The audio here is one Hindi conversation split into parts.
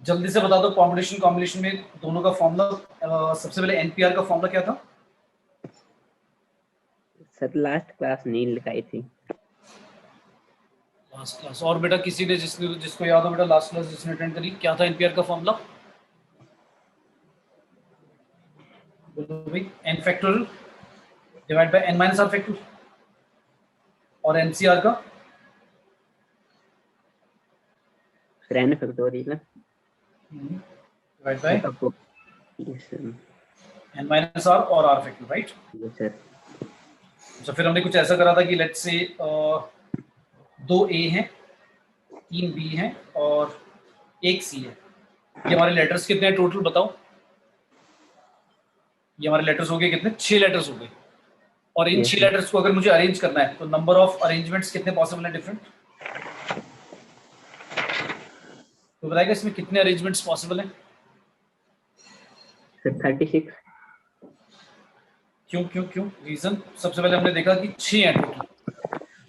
जल्दी से बता दो कॉम्बिनेशन कॉम्बिनेशन में दोनों का फॉर्मूला। सबसे पहले एनपीआर का फॉर्मूला क्या था? सर लास्ट क्लास नहीं लिखाई थी। Last class. और बेटा किसी ने जिसको याद हो बेटा लास्ट क्लास जिसने अटेंड करी, क्या था एनपीआर का फॉर्मूला? बोलो भाई। N factorial divide by n minus r factorial. और एनसीआर का n factorial divide by yes sir. N minus r और r factorial, right? Yes sir. तो फिर हमने कुछ ऐसा करा था कि लेट्स से 2 ए हैं, 3 बी हैं और 1 सी है। ये हमारे लेटर्स कितने हैं टोटल बताओ? ये हमारे लेटर्स हो गए कितने? 6 लेटर्स हो गए। और इन 6 लेटर्स को अगर मुझे अरेंज करना है तो नंबर ऑफ अरेंजमेंट्स कितने पॉसिबल हैं डिफरेंट? तो बताएगा इसमें कितने अरेंजमेंट्स पॉसिबल हैं? सर 36। क्यों क्यों क्यों? रीजन सबसे पहले हमने देखा कि 6 हैं टोटल।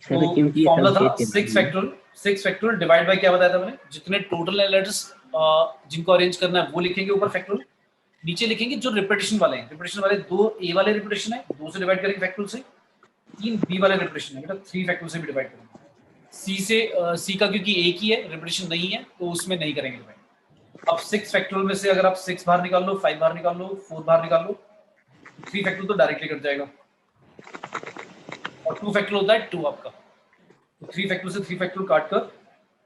सर क्योंकि तो फॉर्मूला था 6 फैक्टोरियल डिवाइड बाय क्या बताया था मैंने? जितने टोटल लेटर्स जिनको अरेंज करना है वो लिखेंगे ऊपर फैक्टोरियल, नीचे लिखेंगे जो रिपीटिशन वाले हैं। रिपीटिशन वाले 2 ए वाले रिपीटिशन है, 2 से डिवाइड करेंगे फैक्टोरियल से। 3 बी वाले रिपीटिशन है बेटा, 3 फैक्टोरियल से भी डिवाइड करेंगे। सी से सी का क्योंकि एक ही है, रिपीटिशन नहीं है, तो उसमें नहीं करेंगे डिवाइड। अब 6 फैक्टोरियल में से अगर आप 6 बाहर निकाल लो, 5 बाहर निकाल लो, 4 बाहर निकाल लो, 3 फैक्टोरियल तो डायरेक्टली कट जाएगा। और 2 फैक्टोरियल होता है 2 आपका, तो 3 फैक्टोरियल से 3 फैक्टोरियल काट कर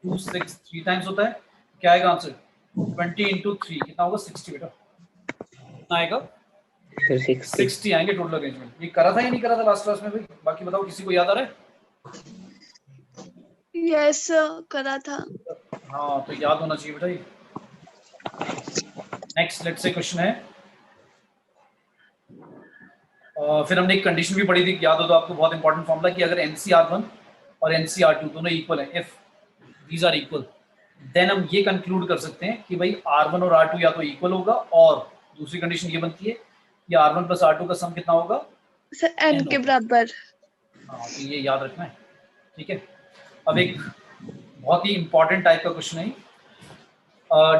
2 6 3 टाइम्स होता है। क्या आएगा आंसर? 20 into 3 कितना होगा? 60 बेटा। कितना आएगा? 60 आएंगे टोटल अरेंजमेंट। ये करा था या नहीं करा था लास्ट क्लास में भाई? बाकी बताओ, किसी को याद आ रहा है? यस करा था। हाँ तो याद होना चाहिए बेटा ये। नेक्स्ट लेट्स से क्वेश्चन है। फिर हमने एक कंडीशन भी पढ़ी थी, याद हो तो आपको, बहुत इंपॉर्टेंट फॉर्मूला, कि अगर NCR1 और NCR2 दोनों इक्वल हैं, if these are equal, then हम ये कंक्लूड कर सकते हैं कि भाई R1 और R2 या तो इक्वल होगा, और दूसरी कंडीशन ये बनती है कि R1 प्लस R2 का सम कितना होगा? सर n के बराबर। हाँ तो ये याद रखना है, ठीक है। अब एक बहुत ही इंपॉर्टेंट टाइप का क्वेश्चन है।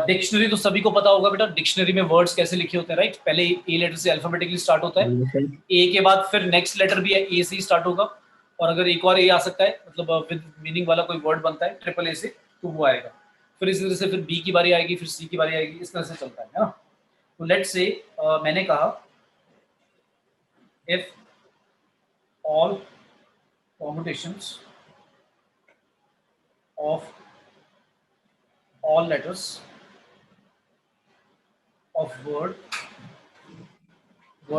डिक्शनरी तो सभी को पता होगा बेटा, डिक्शनरी में वर्ड्स कैसे लिखे होते हैं, राइट? पहले ए लेटर से अल्फाबेटिकली स्टार्ट होता है, ए के बाद फिर नेक्स्ट लेटर भी ए से ही स्टार्ट होगा, और अगर एक और ए आ सकता है, मतलब विद मीनिंग वाला कोई वर्ड बनता है ट्रिपल ए से, तो वो आएगा। फिर इसी तरह से फिर बी की बारी आएगी, फिर सी की बारी आएगी, इस तरह से चलता है ना। तो लेट्स से मैंने कहा if all permutations of all letters of word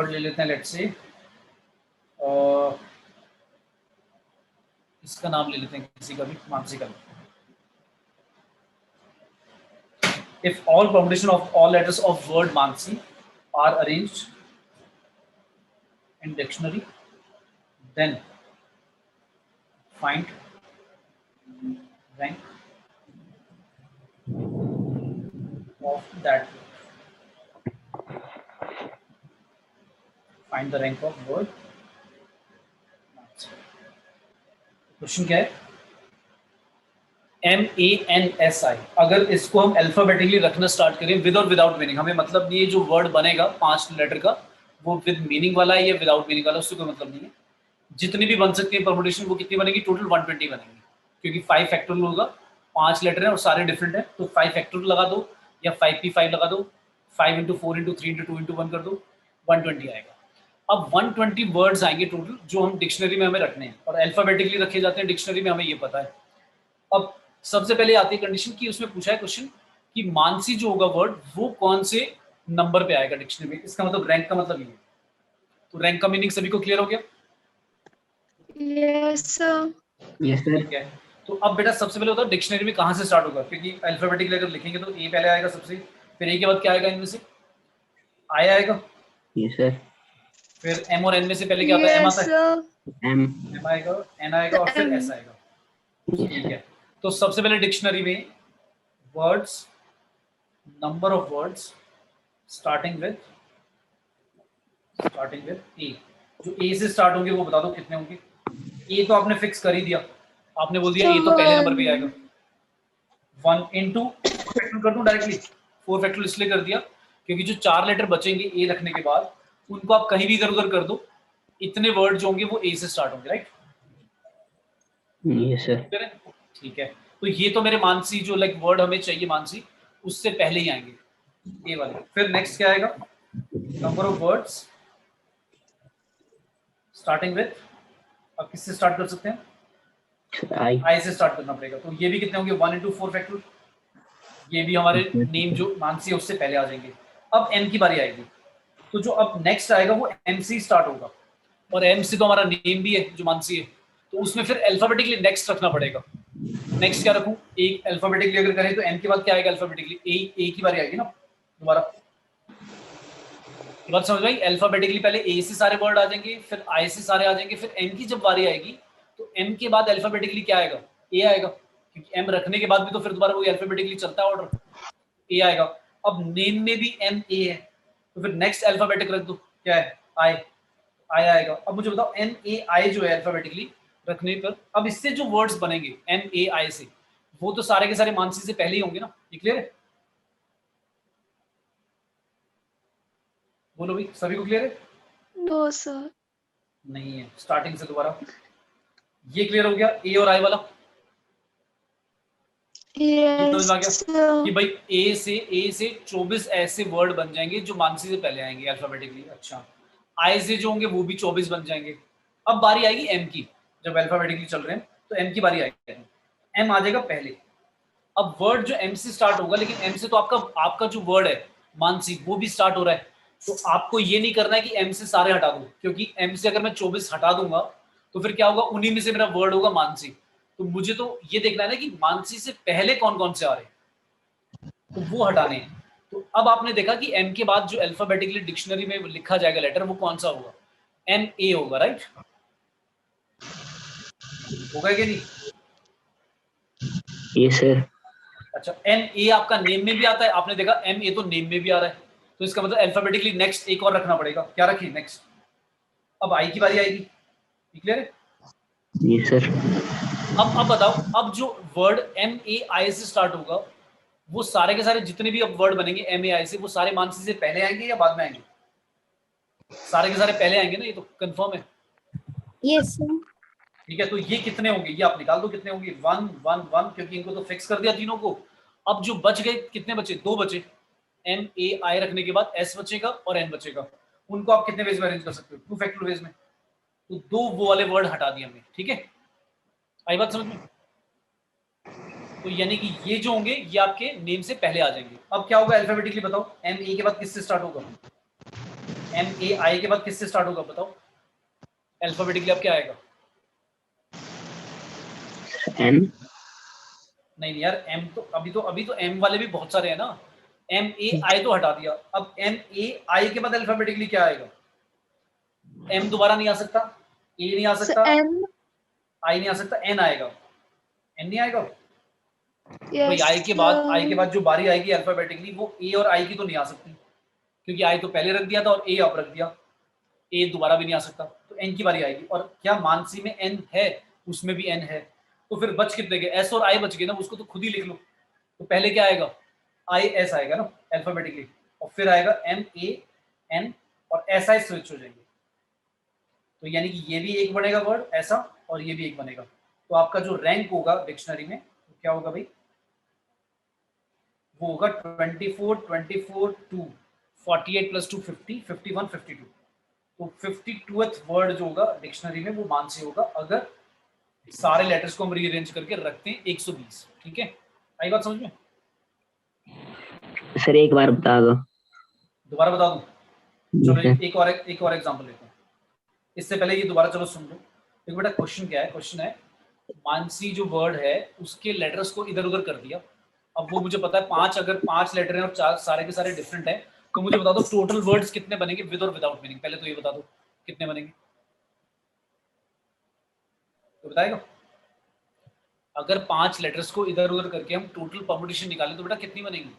ले लेते हैं, लेट्स से इसका नाम ले लेते हैं किसी का भी, मानसी का। If all permutation of all letters of word Mansi are arranged in dictionary, then find rank of that word. Find the rank of word Mansi. Question क्या है? MANSI, अगर इसको हम अल्फाबेटिकली रखना स्टार्ट करें विद और विदाउट मीनिंग, हमें मतलब नहीं है जो वर्ड बनेगा 5 लेटर का वो विद मीनिंग वाला है या विदाउट मीनिंग वाला, उससे कोई मतलब नहीं है। जितनी भी बन सकती है परमुटेशन, वो कितनी बनेगी? टोटल 120 बनेंगी, क्योंकि 5 फैक्टोरियल होगा, 5 लेटर है और सारे डिफरेंट है, तो 5 फैक्टोरियल लगा दो या 5p5 लगा दो, 5 into 4 into 3 into 2 into 1 कर दो, 120 आएगा। अब 120 वर्ड्स आएंगे टोटल, जो हम डिक्शनरी में हमें रखने हैं, और अल्फाबेटिकली रखे जाते हैं डिक्शनरी में, हमें ये पता है। अब सबसे पहले आती है कंडीशन की, उसमें पूछा है क्वेश्चन कि मानसी जो होगा वर्ड वो कौन से नंबर पे आएगा डिक्शनरी में। इसका मतलब रैंक का मतलब ये है। तो रैंक का मीनिंग सभी को क्लियर हो गया? Yes sir. Yes sir. ठीक है। तो अब बेटा सबसे पहले होता है डिक्शनरी में कहाँ से स्टार्ट होगा, क्योंकि अल्फाबेटिकली अगर लिखेंगे तो ए पहले आएगा सबसे, फिर ए के बाद क्या आएगा? इनमें से आई आएगा। Yes sir. फिर एम और एन में से पहले क्या आता है? एम आता है, एम एम आएगा, एन आएगा और फिर एस आएगा। ठीक है। तो सबसे पहले डिक्शनरी में words, number of words starting with a, जो ए से स्टार्ट होंगे वो बता दो कितने होंगे। ए तो आपने फिक्स कर ही दिया, आपने बोल दिया ए तो पहले नंबर पे आएगा। 1 into कर दूं डायरेक्टली, 4 फैक्टोरियल इसलिए कर दिया क्योंकि जो 4 लेटर बचेंगे ए रखने के बाद उनको आप कहीं भी इधर उधर कर दो, इतने वर्ड जो होंगे वो ए से स्टार्ट होंगे, राइट? Yes sir. ठीक है, तो ये तो मेरे मानसी जो लाइक वर्ड हमें चाहिए मानसी उससे पहले ही आएंगे ए वाले। फिर नेक्स्ट क्या आएगा? Number of words starting with, अब किससे स्टार्ट कर सकते हैं? आई। आई से स्टार्ट करना पड़ेगा। तो ये भी कितने होंगे? 1 into 4 फैक्टोरियल। ये भी हमारे नेम जो मानसी है उससे पहले आ जाएंगे। अब एम की बारी आएगी, तो जो अब नेक्स्ट आएगा वो एम से स्टार्ट होगा, और एम से तो हमारा नेम भी है जो मानसी है, तो उसमें फिर अल्फाबेटिकली नेक्स्ट रखना पड़ेगा। नेक्स्ट क्या रखूं? एक अल्फाबेटिकली अगर करें तो एम के बाद क्या आएगा अल्फाबेटिकली? ए की बारी आएगी ना दोबारा। बात समझ में आई? अल्फाबेटिकली पहले ए से सारे वर्ड आ जाएंगे, फिर आई से सारे आ जाएंगे, फिर एम की जब बारी आएगी तो एम के बाद अल्फाबेटिकली क्या आएगा? ए आएगा, क्योंकि एम रखने के बाद भी तो फिर दोबारा वही अल्फाबेटिकली चलता है ऑर्डर, ए आएगा। अब नेम में भी एम ए है, तो फिर नेक्स्ट अल्फाबेटिक रख दो, क्या है? आई, आई आएगा। अब मुझे बताओ एम ए आई जो है अल्फाबेटिकली रखने पर, अब इससे जो वर्ड्स बनेंगे एम ए आई से, वो तो सारे के सारे मानसी से पहले ही होंगे ना, ये क्लियर है? बोलो भाई, सभी को क्लियर है? No sir. नहीं है, स्टार्टिंग से दोबारा। ये क्लियर हो गया ए और आई वाला? ये समझ में आ गया कि भाई ए से 24 ऐसे वर्ड बन जाएंगे जो मानसी से पहले आएंगे अल्फाबेटिकली। अच्छा, आई से जो होंगे वो भी 24 बन जाएंगे। अब बारी आएगी एम की, जब अल्फाबेटिकली चल रहे हैं तो एम की बारी आएगी, एम आ जाएगा पहले। अब वर्ड जो एम से स्टार्ट होगा, लेकिन एम से तो आपका जो वर्ड है मानसी वो भी स्टार्ट हो रहा है, तो आपको ये नहीं करना है कि एम से सारे हटा दूं, क्योंकि एम से अगर मैं 24 हटा दूंगा तो फिर क्या होगा? उन्हीं में से मेरा वर्ड होगा मानसी। तो मुझे तो ये देखना है ना कि मानसी से पहले कौन कौन से आ रहे हैं, तो वो हटाने हैं। तो अब आपने देखा कि एम के बाद जो अल्फाबेटिकली डिक्शनरी में लिखा जाएगा लेटर वो कौन सा होगा? एम ए होगा, राइट? होगा कि नहीं? Yes sir. अच्छा, एम ए आपका नेम में भी आता है, आपने देखा एम ए तो नेम में भी आ रहा है, तो इसका मतलब अल्फाबेटिकली नेक्स्ट एक और रखना पड़ेगा। क्या रखिए नेक्स्ट? अब आई की बारी आएगी, क्लियर है? Yes sir. अब बताओ, अब जो वर्ड एम ए आई से स्टार्ट होगा वो सारे के सारे जितने भी अब वर्ड बनेंगे एम ए आई से, वो सारे मानसी से पहले आएंगे या बाद में आएंगे? सारे के सारे पहले आएंगे ना, ये तो कंफर्म है। Yes sir. ठीक है, तो ये कितने होंगे ये आप निकाल दो, कितने होंगे? 1 1 1, क्योंकि इनको तो फिक्स कर दिया तीनों को। अब जो बच गए, कितने बचे? 2 बचे। एम ए आई रखने के बाद एस बचेगा और एन बचेगा, उनको आप कितने वेज में अरेंज कर सकते हो? 2 फैक्टोरियल वेज में। तो 2 वो वाले वर्ड हटा दिए हमने, ठीक है? आई बात समझ में? तो यानी कि ये जो होंगे ये आपके नेम से पहले आ जाएंगे। अब क्या होगा अल्फाबेटिकली बताओ? एम ए के बाद किससे स्टार्ट होगा? एम ए आई के बाद किससे स्टार्ट होगा बताओ? अल्फाबेटिकली अब क्या आएगा? एन। नहीं यार, एम तो अभी तो एम वाले भी बहुत सारे हैं ना। एम ए आई तो हटा दिया, अब एम ए आई के बाद अल्फाबेटिकली क्या आएगा? एम दोबारा नहीं आ सकता, ए नहीं आ सकता, एन। आई नहीं आ सकता, एन आएगा। एन नहीं आएगा तो यस आई के बाद जो बारी आएगी अल्फाबेटिकली वो ए और आई की तो नहीं आ सकती, क्योंकि आई तो पहले रख दिया था और ए अब रख दिया, ए दोबारा भी नहीं आ सकता। तो एन की बारी आएगी, और क्या मानसी में एन है? उसमें भी एन है, तो फिर बच कितने गए? एस और आई बच गए ना, उसको तो खुद ही लिख लो। तो पहले क्या आएगा? आई एस आएगा ना अल्फाबेटिकली, और फिर आएगा एम ए एन और एस आई स्विच हो जाएंगे। तो यानी कि ये भी एक बनेगा वर्ड ऐसा, और ये भी एक बनेगा। तो आपका जो रैंक होगा डिक्शनरी में तो क्या होगा भाई? वो होगा 24 24 2 48 + 2 50 51 52। तो 52th वर्ड जो होगा डिक्शनरी में वो मानसी होगा, अगर सारे लेटर्स को हम रीअरेंज करके रखते हैं 120। ठीक है, आई बात समझ में? सर एक बार बता दो। दोबारा बता दूं? चलो सर। एक और एग्जांपल लेते हैं। इससे पहले ये दोबारा चलो सुन लो। देखो बेटा, क्वेश्चन क्या है? क्वेश्चन है मानसी जो वर्ड है उसके लेटर्स को इधर उधर कर दिया। अब वो मुझे पता है अगर 5 लेटर हैं और 4 सारे के सारे डिफरेंट है, तो मुझे बता दो टोटल वर्ड्स कितने बनेंगे विद और विदाउट मीनिंग। पहले तो ये बता दो कितने बनेंगे, तो बताएगा? अगर 5 लेटर्स को इधर उधर करके हम टोटल परमुटेशन निकालें तो बेटा कितनी बनेगी?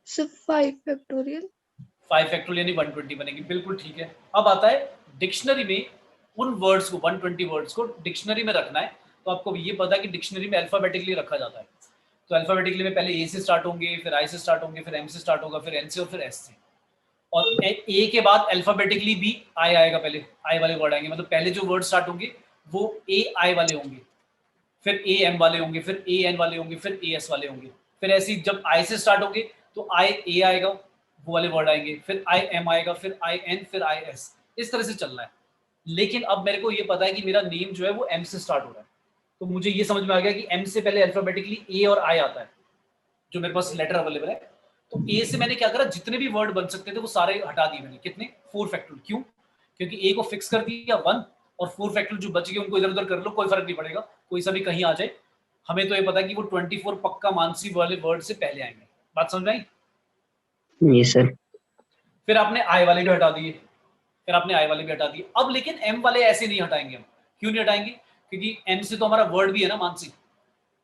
Sir 5 factorial. 5 फैक्टोरियल यानी 120 बनेगी। बिल्कुल ठीक है। अब आता है डिक्शनरी में उन वर्ड्स को 120 वर्ड्स को डिक्शनरी में रखना है, तो आपको ये पता है कि डिक्शनरी में अल्फाबेटिकली रखा जाता है। तो अल्फाबेटिकली में पहले ए से स्टार्ट होंगे, फिर आई से स्टार्ट होंगे, फिर एम से स्टार्ट होगा, फिर एन से और फिर एस से। और ए के बाद अल्फाबेटिकली भी आई आएगा, पहले आई वाले वर्ड आएंगे, मतलब पहले जो वर्ड स्टार्ट होंगे वो ए आई वाले होंगे, फिर ए एम वाले होंगे, फिर ए एन वाले होंगे, फिर ए एस वाले होंगे। फिर ऐसे ही जब आई से स्टार्ट होंगे तो आई ए आएगा, वो वाले वर्ड आएंगे, फिर आई एम आएगा, फिर आई एन, फिर आई एस। इस तरह से चल रहा है। लेकिन अब मेरे को ये पता है कि मेरा नेम जो है वो एम से स्टार्ट हो रहा है, तो मुझे ये समझ में आ गया कि एम से पहले अल्फाबेटिकली ए और आई आता है, जो मेरे पास लेटर अवेलेबल है। तो ए से मैंने क्या करा, जितने भी वर्ड बन सकते थे वो सारे हटा दिए मैंने। कितने? 4 फैक्टोरियल। क्यों? क्योंकि ए को फिक्स कर दिया 1, और 4 फैक्टोरियल जो बच गए उनको इधर उधर कर लो, कोई फर्क नहीं पड़ेगा, कोई सा भी कहीं आ जाए। हमें तो ये पता है कि वो 24 पक्का मानसी वाले वर्ड से पहले आएंगे। बात समझ में आई? Yes sir. फिर आपने आई वाले भी हटा दिए, फिर आपने आई वाले भी हटा दिए। अब लेकिन एम वाले ऐसे नहीं हटाएंगे हम। क्यों नहीं हटाएंगे? क्योंकि एम से तो हमारा वर्ड भी है ना मानसी,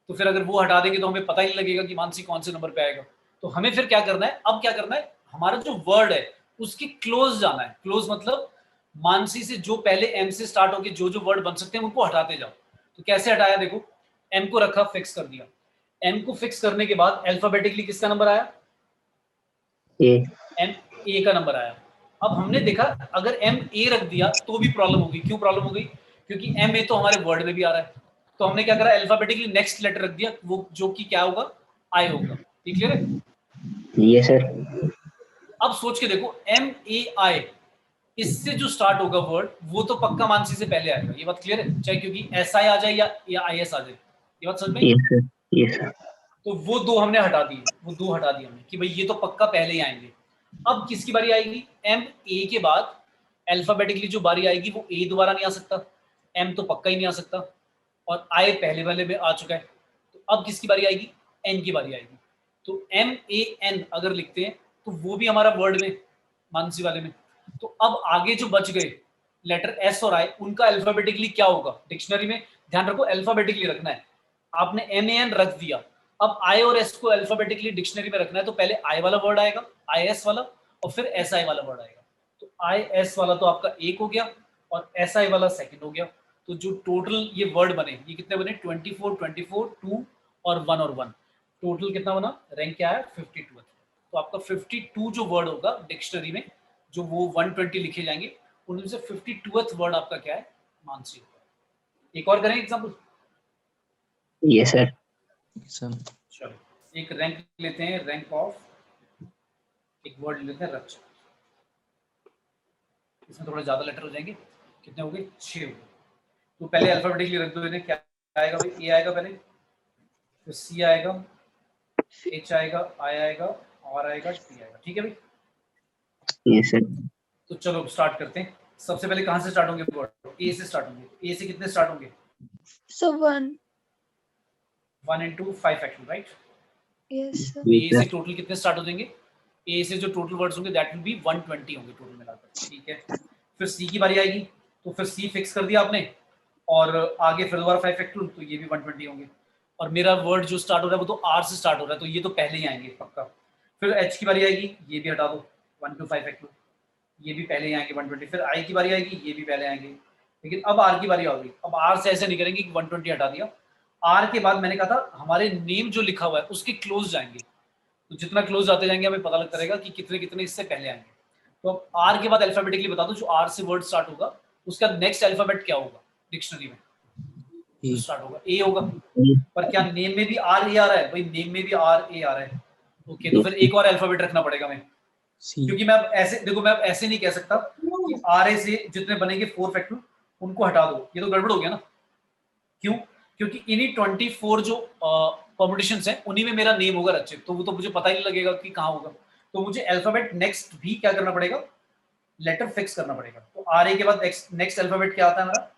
तो फिर अगर वो हटा देंगे तो हमें पता ही नहीं लगेगा कि मानसी कौन से नंबर पे आएगा। तो हमें फिर क्या करना है, अब क्या करना है, हमारा जो वर्ड है उसके क्लोज जाना है। क्लोज मतलब मानसी से जो पहले एम से स्टार्ट होके जो जो वर्ड बन सकते हैं उनको हटाते जाओ। तो कैसे हटाया? देखो, एम को रखा, फिक्स कर दिया। एम को फिक्स करने के बाद अल्फाबेटिकली किसका नंबर आया? ए। एम ए का नंबर आया। अब हमने देखा अगर एम ए रख दिया तो भी प्रॉब्लम होगी। क्यों प्रॉब्लम हो गई? क्योंकि एम ए तो हमारे वर्ड में भी आ रहा है। तो हमने क्या करा, अल्फाबेटिकली नेक्स्ट लेटर रख दिया, वो जो कि क्या होगा, आई होगा। ठीक क्लियर है? Yes sir. अब सोच के देखो, एम ए आई, इससे जो स्टार्ट होगा वर्ड वो तो पक्का मानसी से पहले आएगा। ये बात क्लियर है? चाहे क्योंकि एस आई आ जाए या आई एस आ जाए। ये बात समझ में? Yes sir. Yes sir. तो वो दो हमने हटा दिए, वो दो हटा दिए हमने कि भाई ये तो पक्का पहले ही आएंगे। अब किसकी बारी आएगी? एम ए के बाद अल्फाबेटिकली जो बारी आएगी वो ए दोबारा नहीं आ सकता, एम तो पक्का ही नहीं आ सकता, और आई पहले वाले में आ चुका है। तो अब किसकी बारी आएगी? एन की बारी आएगी। तो एम ए एन अगर लिखते हैं तो वो भी हमारा वर्ड में, मानसी वाले में। तो अब आगे जो बच गए लेटर एस और आई, उनका अल्फाबेटिकली क्या होगा डिक्शनरी में? ध्यान रखो, अल्फाबेटिकली रखना है। आपने एम ए एन रख दिया, अब आई और एस को अल्फाबेटिकली डिक्शनरी में रखना है। तो पहले आई वाला वर्ड आएगा, आई एस वाला, और फिर एस आई वाला वर्ड आएगा। तो आई एस वाला तो आपका एक हो गया, और एस आई वाला सेकंड हो गया। तो जो टोटल ये वर्ड बने, ये कितने बने? 24, 24, 2 और 1 और 1। टोटल कितना बना? रैंक क्या है? 52। तो आपका 52 जो वर्ड होगा डिक्शनरी में, जो वो 120 लिखे जाएंगे, उनमें से 52वां वर्ड आपका क्या है? मानसी होगा। एक और करें एग्जांपल? Yes sir. चलो एक रैंक लेते हैं, रैंक ऑफ, एक वर्ड लेते हैं रच। इसमें थोड़ा ज्यादा लेटर हो जाएंगे। कितने हो गए? 6 हो गए। तो पहले अल्फाबेटिकली रख दो इन्हें। क्या आएगा भाई? ए आएगा पहले, फिर सी आएगा, एच आएगा, आई आएगा, आर आएगा, टी आएगा। ठीक है भाई? Yes sir. तो चलो स्टार्ट करते हैं। सबसे पहले कहाँ से स्टार्ट होंगे वर्ड? ए से स्टार्ट होंगे। ए से कितने स्टार्ट होंगे? So 1. 1 into 5 factor, right? Yes, sir. ए से टोटल कितने स्टार्ट हो जाएंगे? ए से जो टोटल वर्ड्स होंगे दैट विल बी 120 होंगे टोटल मिलाकर। ठीक है, फिर सी की बारी आएगी, तो फिर सी फिक्स कर दिया आपने, और आगे फिर दोबारा 5 फैक्टर, तो ये भी 120 होंगे। और मेरा वर्ड जो स्टार्ट हो रहा है वो तो आर से स्टार्ट हो रहा है, तो ये तो पहले ही आएंगे पक्का। फिर एच की बारी आएगी, ये भी हटा दो, 1 to 5 फैक्टर, ये भी पहले ही आएंगे 120। फिर आई की बारी आएगी, ये भी पहले आएंगे। लेकिन अब आर की बारी आ गई। अब आर से ऐसे नहीं करेंगे कि 120 हटा दिया। आर के बाद मैंने कहा था हमारे नेम जो लिखा हुआ है उसके क्लोज जाएंगे। तो जितना क्लोज जाते जाएंगे हमें पता लगता रहेगा कि कितने कितने इससे पहले आएंगे। तो अब आर के बाद अल्फाबेटिकली बता दो, जो आर से वर्ड स्टार्ट होगा उसका नेक्स्ट अल्फाबेट क्या होगा डिक्शनरी में? स्टार्ट होगा ए होगा। पर क्या नेम में भी आर ए आ रहा है? भाई नेम में भी आर ए आ रहा है। ओके, तो फिर एक और अल्फाबेट रखना पड़ेगा हमें, क्योंकि मैं अब ऐसे देखो, मैं अब ऐसे नहीं कह सकता कि आर ए से जितने बनेंगे 4 फैक्टर उनको हटा दो, ये तो गड़बड़ हो गया ना। क्यों? क्योंकि इन्हीं 24 जो परमुटेशंस हैं उन्हीं में मेरा नेम होगा रचित, तो वो तो मुझे पता ही नहीं लगेगा कि कहाँ होगा। तो मुझे अल्फाबेट नेक्स्ट भी क्या करना पड़ेगा? लेटर फिक्स करना पड़ेगा। तो आर ए के बाद नेक्स्ट अल्फाबेट क्या आता है हमारा?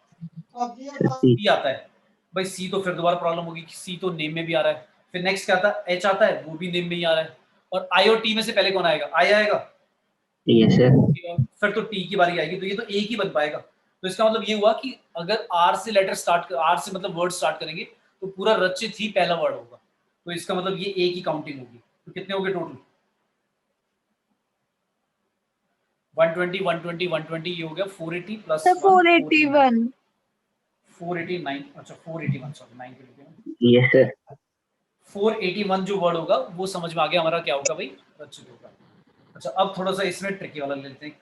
सी आता है। भाई सी तो फिर दोबारा प्रॉब्लम होगी कि सी तो नेम में भी आ रहा है। फिर नेक्स्ट क्या आता है? एच आता है, वो भी नेम में ही आ रहा है। और आई और टी में से पहले कौन आएगा? आई आएगा। Yes sir. फिर तो टी की बारी आएगी, तो ये तो एक ही बन पाएगा। तो इसका मतलब ये हुआ कि अगर आर से लेटर स्टार्ट, आर से मतलब वर्ड स्टार्ट करेंगे तो पूरा रचित ही पहला वर्ड होगा। तो इसका मतलब ये एक ही काउंटिंग होगी। तो कितने हो गए टोटल? 120 120 120, ये हो गया 480 प्लस 481. 489। अच्छा 481, सॉरी 9 के लिए यस सर। 481 जो वर्ड होगा वो समझ में आ गया हमारा क्या होगा भाई, रचित होगा। अच्छा अब थोड़ा सा इसमें ट्रिकी वाला ले लेते हैं,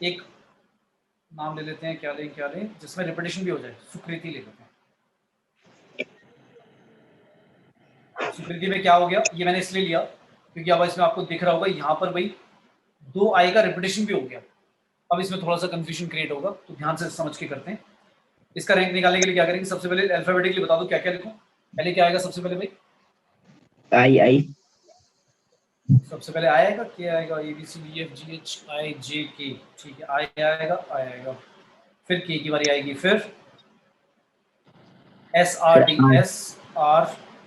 एक नाम ले लेते हैं, क्या लें जिसमें रिपीटेशन भी हो जाए, सुकृति ले लेते हैं। सुकृति में क्या हो गया, ये मैंने इसलिए लिया क्योंकि अब इसमें आपको दिख रहा होगा यहाँ पर भाई 2 आई का रिपीटेशन भी हो गया। अब इसमें थोड़ा सा कंफ्यूजन क्रिएट होगा, तो ध्यान से समझ के करते हैं। इसका रैंक निकालने के लिए क्या करेंगे, सबसे पहले अल्फाबेटिकली बता दो क्या क्या लिखूं। पहले क्या आएगा सबसे पहले भाई, आई। सबसे पहले आई आएगा, के आएगा, A B C D F G H I J K, ठीक है, आई आएगा, फिर के की बारी आएगी, फिर एस आर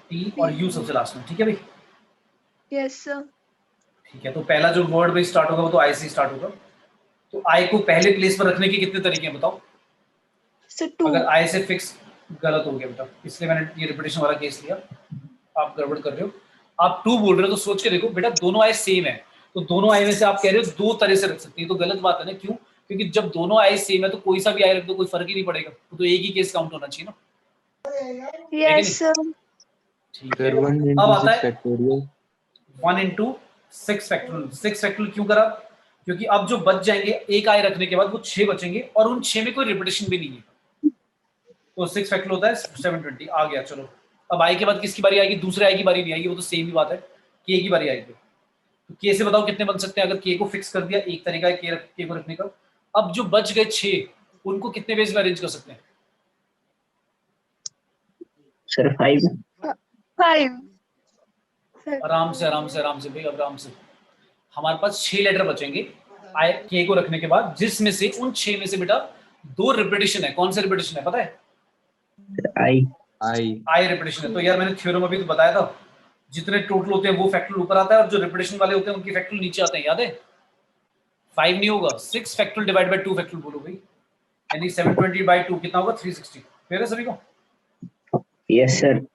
टी और यू सबसे लास्ट में, ठीक है भाई। Yes, sir. ठीक है, तो पहला जो वर्ड भाई स्टार्ट होगा वो तो आई से स्टार्ट होगा। तो आई को पहले प्लेस पर रखने के कितने तरीके हैं बताओ। So 2. अगर आई से फिक्स गलत हो गया बेटा, इसलिए मैंने ये रिपीटेशन वाला केस लिया, आप गड़बड़ कर रहे हो। आप 2 बोल रहे हो तो सोच के देखो बेटा, दोनों आई सेम है, तो दोनों आई में से आप कह रहे हो 2 तरह से रख सकते हैं, तो गलत बात है ना। क्यों? क्योंकि जब दोनों आई सेम है तो कोई सा भी आई रख दो, कोई फर्क ही नहीं पड़ेगा, तो एक ही केस काउंट होना चाहिए ना। Yes, sir. ठीक है, अब आता है 1 into 6 फैक्टोरियल। 6 फैक्टोरियल क्यों करा, क्योंकि अब जो बच जाएंगे एक आई रखने के बाद वो 6 बचेंगे और उन 6 में कोई रिपीटेशन भी नहीं है, तो 6 फैक्टोरियल होता है 720 आ गया। चलो अब आई के बाद किसकी बारी आएगी, दूसरे आई की बारी नहीं आएगी, वो तो सेम ही बात है, के की बारी आएगी। तो के से बताओ कितने बन सकते हैं, अगर के को फिक्स कर दिया एक तरीका है के को रखने का। अब जो बच गए 6 उनको कितने वेज में अरेंज कर सकते हैं सर 5। 5. Sir. आराम से भाई, आराम से। हमारे पास 6 लेटर बचेंगे आई के को रखने के बाद, जिसमें से उन 6 में से बेटा 2 रिपीटेशन है। कौन सा रिपीटेशन है पता है? आई रिपीटेशन है। तो यार मैंने थ्योरम अभी तो बताया था, जितने टोटल होते हैं वो फैक्टोरियल ऊपर आता है और जो रिपीटेशन वाले होते हैं उनके फैक्टोरियल नीचे आते हैं, याद है? 5 नहीं होगा, 6 फैक्टोरियल डिवाइड बाय 2 फैक्टोरियल बोलो भाई, यानी 720 बाय 2 कितना होगा 360। क्लियर है सभी को? Yes sir.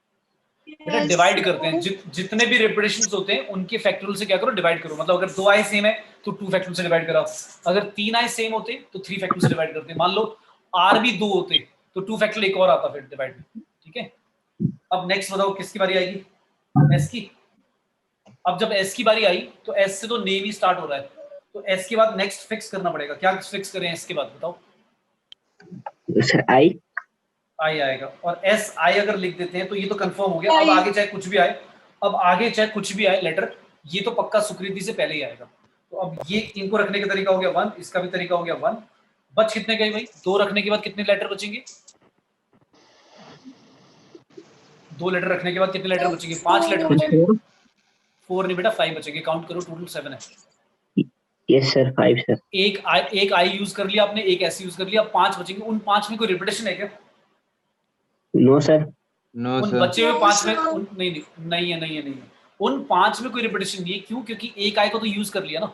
बेटा डिवाइड करते हैं, जितने भी रिपीटेशंस होते हैं उनके फैक्टोरियल से क्या करो, डिवाइड करो। मतलब अगर 2 आई सेम है तो 2 फैक्टोरियल से डिवाइड कराओ, अगर 3 आई सेम होते तो 3 फैक्टोरियल से डिवाइड करते। मान लो आर भी 2 होते तो 2 फैक्टोरियल एक और आता फिर डिवाइड में, ठीक है। अब नेक्स्ट बताओ किसकी बारी आएगी, एस की। अब जब एस की बारी आई तो एस से तो नेम ही स्टार्ट हो रहा है, तो एस के बाद नेक्स्ट फिक्स करना पड़ेगा। क्या फिक्स करें एस के बाद बताओ? सर आई आएगा, और एस आई अगर लिख देते हैं तो ये तो कंफर्म हो गया। अब आगे चाहे कुछ भी आए, लेटर, ये तो पक्का सुकृति से पहले ही आएगा। तो अब ये इनको रखने का तरीका हो गया 1, इसका भी तरीका हो गया 1। बच कितने गए भाई? 2 रखने के बाद कितने लेटर बचेंगे? 2 लेटर रखने के बाद कितने लेटर बचेंगे? 5 लेटर बचेंगे। 4 नहीं बेटा 5 बचेंगे, काउंट करो, टोटल 7 है। Yes sir 5 sir. एक आई यूज कर लिया आपने, एक एस यूज कर लिया, 5 बचेंगे। उन 5 में कोई रिपीटेशन है क्या? No sir. उन बचे हुए 5 में नहीं है। उन 5 में कोई रिपीटेशन नहीं है। क्यों? क्योंकि एक आई को तो यूज कर लिया ना,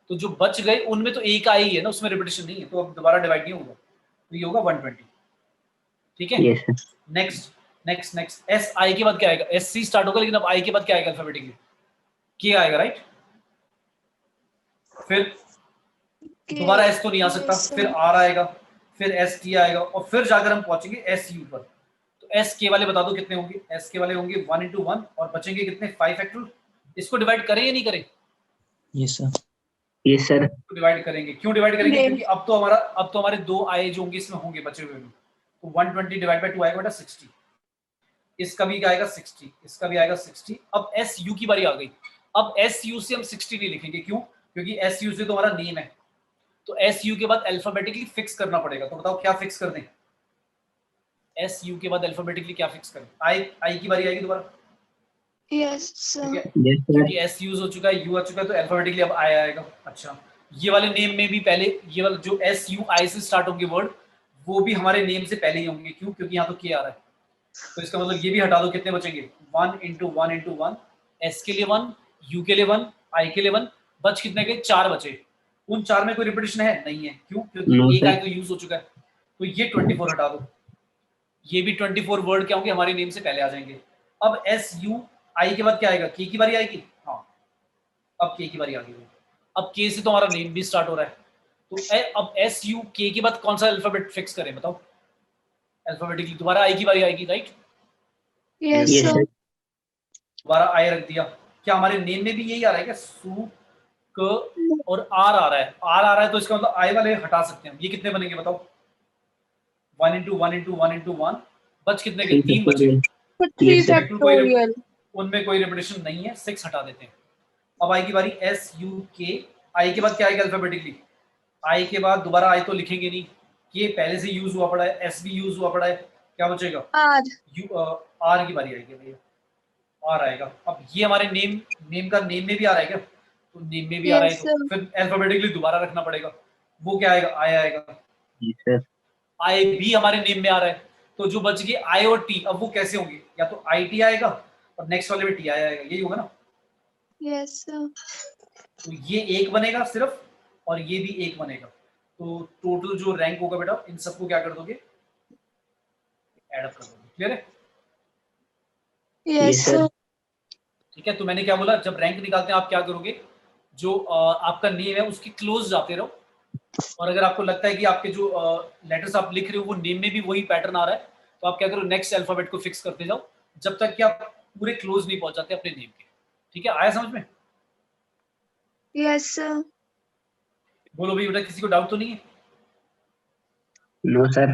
तो जो बच गए उनमें तो एक आई है ना, उसमें रिपीटेशन नहीं है, तो अब दोबारा डिवाइड नहीं होगा, तो ये होगा 120। ठीक है। Yes sir. Next S I के बाद क्या आएगा? एस सी स्टार्ट होगा, लेकिन अब आई के बाद क्या आएगा अल्फाबेटिकली? के आएगा, राइट। फिर दोबारा एस तो नहीं आ सकता, फिर आर आएगा, फिर एस टी आएगा, और फिर जाकर हम पहुंचेंगे एस यू पर। तो एस के वाले बता दो कितने होंगे? एस के वाले होंगे 1 into 1 और बचेंगे कितने? 5 फैक्टोरियल। इसको डिवाइड करें या नहीं करें? Yes sir. Yes sir. Divide करेंगे। क्यों डिवाइड करेंगे? क्योंकि अब तो हमारे 2 आए जो होंगे इसमें होंगे बचे हुए में, तो 120 डिवाइड बाय 2 आएगा बेटा 60। इसका भी आएगा 60, इसका भी आएगा 60। अब एस यू की बारी आ गई। अब एस यू से हम 60 नहीं लिखेंगे। क्यों? क्योंकि एस यू से तो हमारा नेम है, तो एस यू के बाद अल्फाबेटिकली फिक्स करना पड़ेगा। तो बताओ क्या फिक्स कर दें? एस यू के बाद अल्फाबेटिकली क्या फिक्स करें? आई की बारी आएगी दोबारा। Yes, sir. क्योंकि एस यूज हो चुका है, यू आ चुका है, तो अल्फाबेटिकली अब आई आएगा। अच्छा, ये वाले नेम में भी पहले ये वाला जो एस यू आई से स्टार्ट होंगे वर्ड, वो भी हमारे नेम से पहले ही होंगे। क्यों? क्योंकि यहाँ तो के आ रहा है, तो इसका मतलब ये भी हटा दो। कितने बचेंगे? 1 into 1 into 1। एस के लिए 1, यू के लिए 1, आई के लिए 1। बच कितने गए? 4 बचे। उन 4 में कोई रिपीटेशन है? नहीं है। क्यों? क्योंकि एक आई तो यूज हो चुका है, तो ये 24 हटा दो। ये भी 24 वर्ड क्या होंगे? हमारे नेम से पहले आ जाएंगे। अब एस यू आई के बाद क्या आएगा? के की बारी आएगी। हाँ, अब के की बारी आ गई। अब के से तो हमारा नेम भी स्टार्ट हो रहा है, तो अब एस यू के के बाद कौन सा अल्फाबेट फिक्स करें बताओ? अल्फाबेटिकली दोबारा आई की बारी आएगी, right. Yes, yes sir. Sir. दोबारा आई रख दिया। क्या हमारे नेम में भी यही आ रहा है क्या? सू क और आर आ रहा है, आर आ रहा है, तो इसका मतलब आई वाले हटा सकते हैं। ये कितने बनेंगे बताओ? 1 इंटू 1 इंटू 1 इंटू 1 बच कितने गए? 3 बचे। Three Yes, sir. फैक्टोरियल कोई फैक्टोरियल। उनमें कोई रिपीटेशन नहीं है, 6 हटा देते हैं। अब आई की बारी एस यू के। आई के बाद क्या आएगा अल्फाबेटिकली? आई के बाद दोबारा आई तो लिखेंगे नहीं, ये पहले से यूज हुआ पड़ा है, एस भी यूज हुआ पड़ा है, क्या बचेगा? आर। यू आर की बारी आएगी भैया, आर आएगा। अब ये हमारे नेम का नेम में भी आ रहा है क्या? तो नेम में भी आ रहा है, यस तो फिर अल्फाबेटिकली दोबारा रखना पड़ेगा। वो क्या आएगा? आई आएगा। Yes, sir. आई भी हमारे नेम में आ रहा है, तो जो बच गए आई और टी, अब वो कैसे होंगे? या तो आई टी आएगा और नेक्स्ट वाले में टी आई आएगा, यही होगा ना। यस तो ये एक बनेगा सिर्फ, और ये भी एक बनेगा। तो टोटल जो रैंक होगा बेटा, इन सबको क्या कर दोगे? ऐड अप कर दोगे। क्लियर है? Yes, yes sir. ठीक है, तो मैंने क्या बोला, जब रैंक निकालते हैं आप क्या करोगे? जो आपका नेम है उसकी क्लोज जाते रहो, और अगर आपको लगता है कि आपके जो लेटर्स आप लिख रहे हो वो नेम में भी वही पैटर्न आ रहा है, तो आप क्या करो, नेक्स्ट अल्फाबेट को फिक्स करते जाओ, जब तक कि आप पूरे क्लोज नहीं पहुंच जाते अपने नेम के। ठीक है, आया समझ में? यस बोलो भाई बेटा, किसी को डाउट तो नहीं है? No, sir.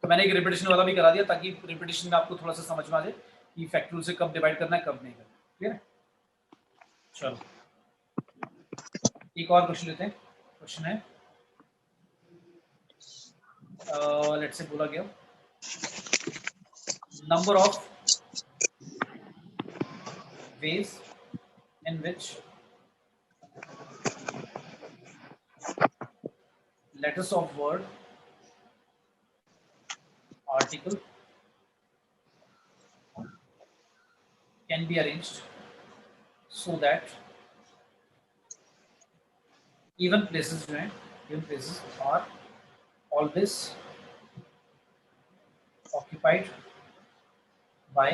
तो मैंने एक रिपीटेशन वाला भी करा दिया, ताकि रिपीटेशन में आपको थोड़ा सा समझ में आ जाए कि फैक्टोरियल से कब डिवाइड करना है, कब नहीं करना। ठीक है, चलो एक और क्वेश्चन लेते हैं। क्वेश्चन है, लेट्स से बोला गया, number of ways in which letters of word, article can be arranged so that even places जो हैं, even places are always occupied by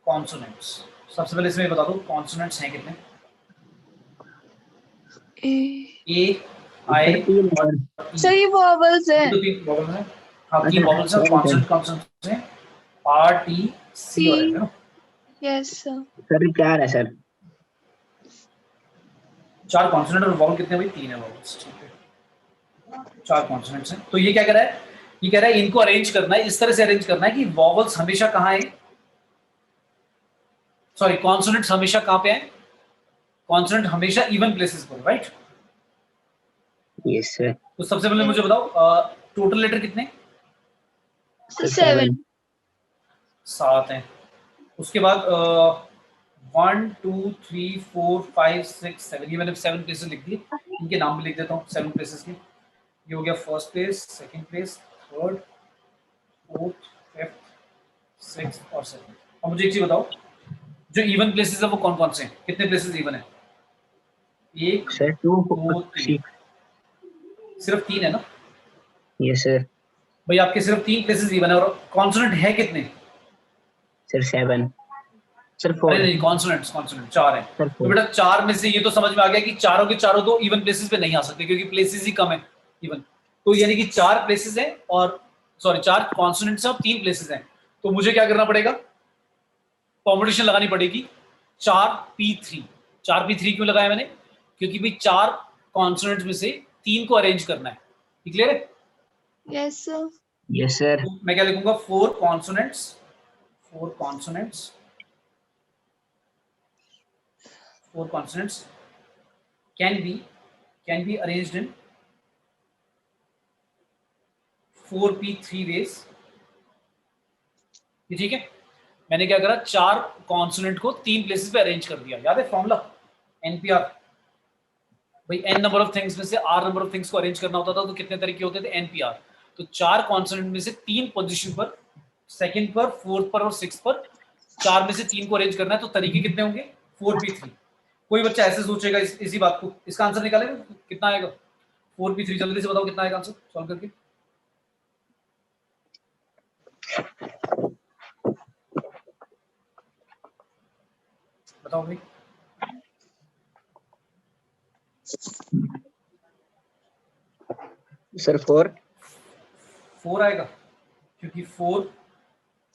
consonants। सबसे पहले इसमें बता दो consonants हैं कितने? ए, आई, तीन और सही वॉवल्स है। तो 3 वॉवल्स हैं। हाँ, 3 अच्छा, वॉवल्स हैं, sorry, कॉन्सोनेंट कॉन्सोनेंट्स हैं, आर टी सी और एफ है ना। यस सर 4 है सर। 4 कॉन्सोनेंट और वॉवल कितने भाई? 3 है वॉवल्स। ठीक है, 4 कॉन्सोनेंट्स हैं। तो ये क्या कह रहा है? ये कह रहा है इनको अरेंज करना है, इस तरह से अरेंज करना है कि वॉवल्स हमेशा कहाँ है, सॉरी कॉन्सोनेंट्स हमेशा कहाँ पे है? कॉन्सोनेंट हमेशा इवन प्लेसेस पर, राइट? Yes sir. तो सबसे पहले मुझे बताओ, टोटल लेटर कितने? 7 7 हैं। उसके बाद 1 2 3 4 5 6 7, ये मैंने 7 प्लेसेस लिख दिए, इनके नाम भी लिख देता हूँ 7 प्लेसेस के। ये हो गया first place, second place, third, fourth, fifth, sixth और सेवंथ। अब मुझे एक चीज बताओ, जो इवन प्लेसेस है वो कौन कौन से हैं? कितने प्लेसेस इवन है? 1 सर 2 2 3, 6। सिर्फ 3 है ना यस सर। भाई? आपके सिर्फ 3 प्लेसेस इवन है, और कॉन्सोनेंट है कितने? सर 7। सर अरे 4। नहीं, कॉन्सोनेंट्स कॉन्सोनेंट 4 है। सर तो 4। बेटा 4 में से ये तो समझ में आ गया कि चारों के चारों तो इवन प्लेसेस पे नहीं आ सकते, क्योंकि प्लेसेस ही कम है इवन। तो यानी कि 4 प्लेसेस हैं, और सॉरी 4 कॉन्सोनेंट्स हैं और 3 प्लेसेस हैं। तो मुझे क्या करना पड़ेगा? कॉम्बिनेशन लगानी पड़ेगी 4p3। 4p3 क्यों लगाया मैंने? क्योंकि भाई 4 कॉन्सोनेंट्स में से 3 को अरेंज करना है। क्लियर है? Yes yes sir. तो मैं क्या लिखूंगा? 4 consonants, 4 consonants, 4 consonants can be arranged in 4p3 ways। ये ठीक है? मैंने क्या करा, 4 कॉन्सोनेंट को 3 प्लेसेस पे अरेंज कर दिया। याद है फॉर्मूला एनपीआर? भाई एन नंबर ऑफ थिंग्स में से आर नंबर ऑफ थिंग्स को अरेंज करना होता था, तो कितने तरीके होते थे? एनपीआर। तो 4 कॉन्सोनेंट में से 3 पोजीशन पर, सेकंड पर, फोर्थ पर और सिक्स्थ पर, 4 में से 3 को अरेंज करना है। तो तरीके कितने होंगे? 4p3। कोई बच्चा ऐसे सोचेगा इसी बात को, इसका आंसर निकालेगा कितना आएगा? 4p3। जल्दी से बताओ कितना आएगा आंसर सॉल्व करके। बताओ भाई। सर 4। 4 आएगा, क्योंकि 4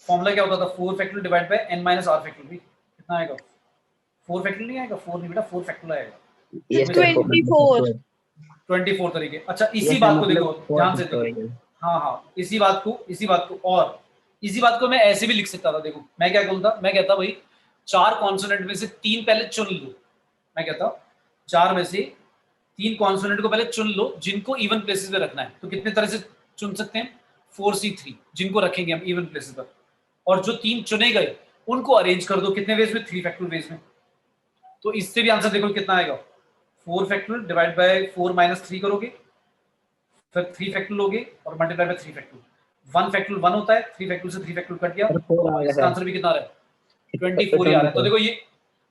फॉर्मूला क्या होता था, 4 factorial divide bye n minus r factorial भी कितना आएगा, 4 फैक्टोरियल नहीं आएगा, 4 नहीं बेटा 4 फैक्टोरियल आएगा। यस इसमें सर 24 24 तरीके। अच्छा इसी यस सर बात को मतलब देखो 4 ध्यान से देखो, फैक्टोरियल। हाँ हाँ इसी बात को और इसी बात को मैं ऐसे भी लिख सकता था। देखो मैं क्या बोलता, मैं कहता भाई 4 कॉन्सोनेंट में से 3 पहले चुन लो। मैं कहता 4 में से 3 कॉन्सोनेंट को पहले चुन लो जिनको इवन प्लेसेस पे रखना है। तो कितने तरह से चुन सकते हैं, 4C3 जिनको रखेंगे हम इवन प्लेसेस पर, और जो 3 चुने गए उनको अरेंज कर दो कितने वेज में, 3 फैक्टोरियल वेज में। तो इससे भी आंसर देखो कितना आएगा, 4 फैक्टोरियल डिवाइड बाय 4 माइनस 3 करोगे, फिर 3 फैक्टोरियल लोगे और मल्टीप्लाई बाय 3 फैक्टोरियल। 1 फैक्टोरियल 1 होता है, 3 फैक्टोरियल से 3 फैक्टोरियल कट गया, सर 4 आ गया इसका सर, आंसर भी कितना आ रहा है, 24 ही आ रहा है। तो देखो ये,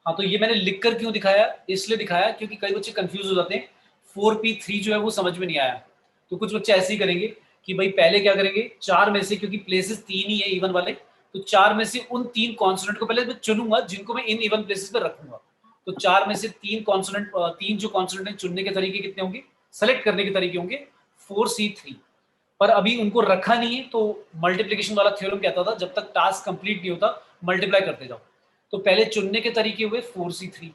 हाँ तो ये मैंने लिखकर क्यों दिखाया, इसलिए दिखाया क्योंकि कई बच्चे कंफ्यूज हो जाते हैं, 4p3 जो है वो समझ में नहीं आया। तो कुछ बच्चे ऐसे ही करेंगे कि भाई पहले क्या करेंगे, 4 में से, क्योंकि प्लेसेस 3 ही है इवन वाले, तो 4 में से उन 3 कॉन्सोनेंट को पहले मैं चुनूंगा जिनको मैं इन इवन प्लेसेस पे रखूंगा। तो 4 में से 3 कॉन्सोनेंट, 3 जो कॉन्सोनेंट है चुनने के तरीके कितने होंगे, सेलेक्ट करने के तरीके होंगे 4C3। पर अभी उनको रखा नहीं है, तो मल्टीप्लिकेशन वाला थ्योरम कहता था जब तक टास्क कंप्लीट नहीं होता मल्टीप्लाई करते जाओ। तो पहले चुनने के तरीके हुए 4C3।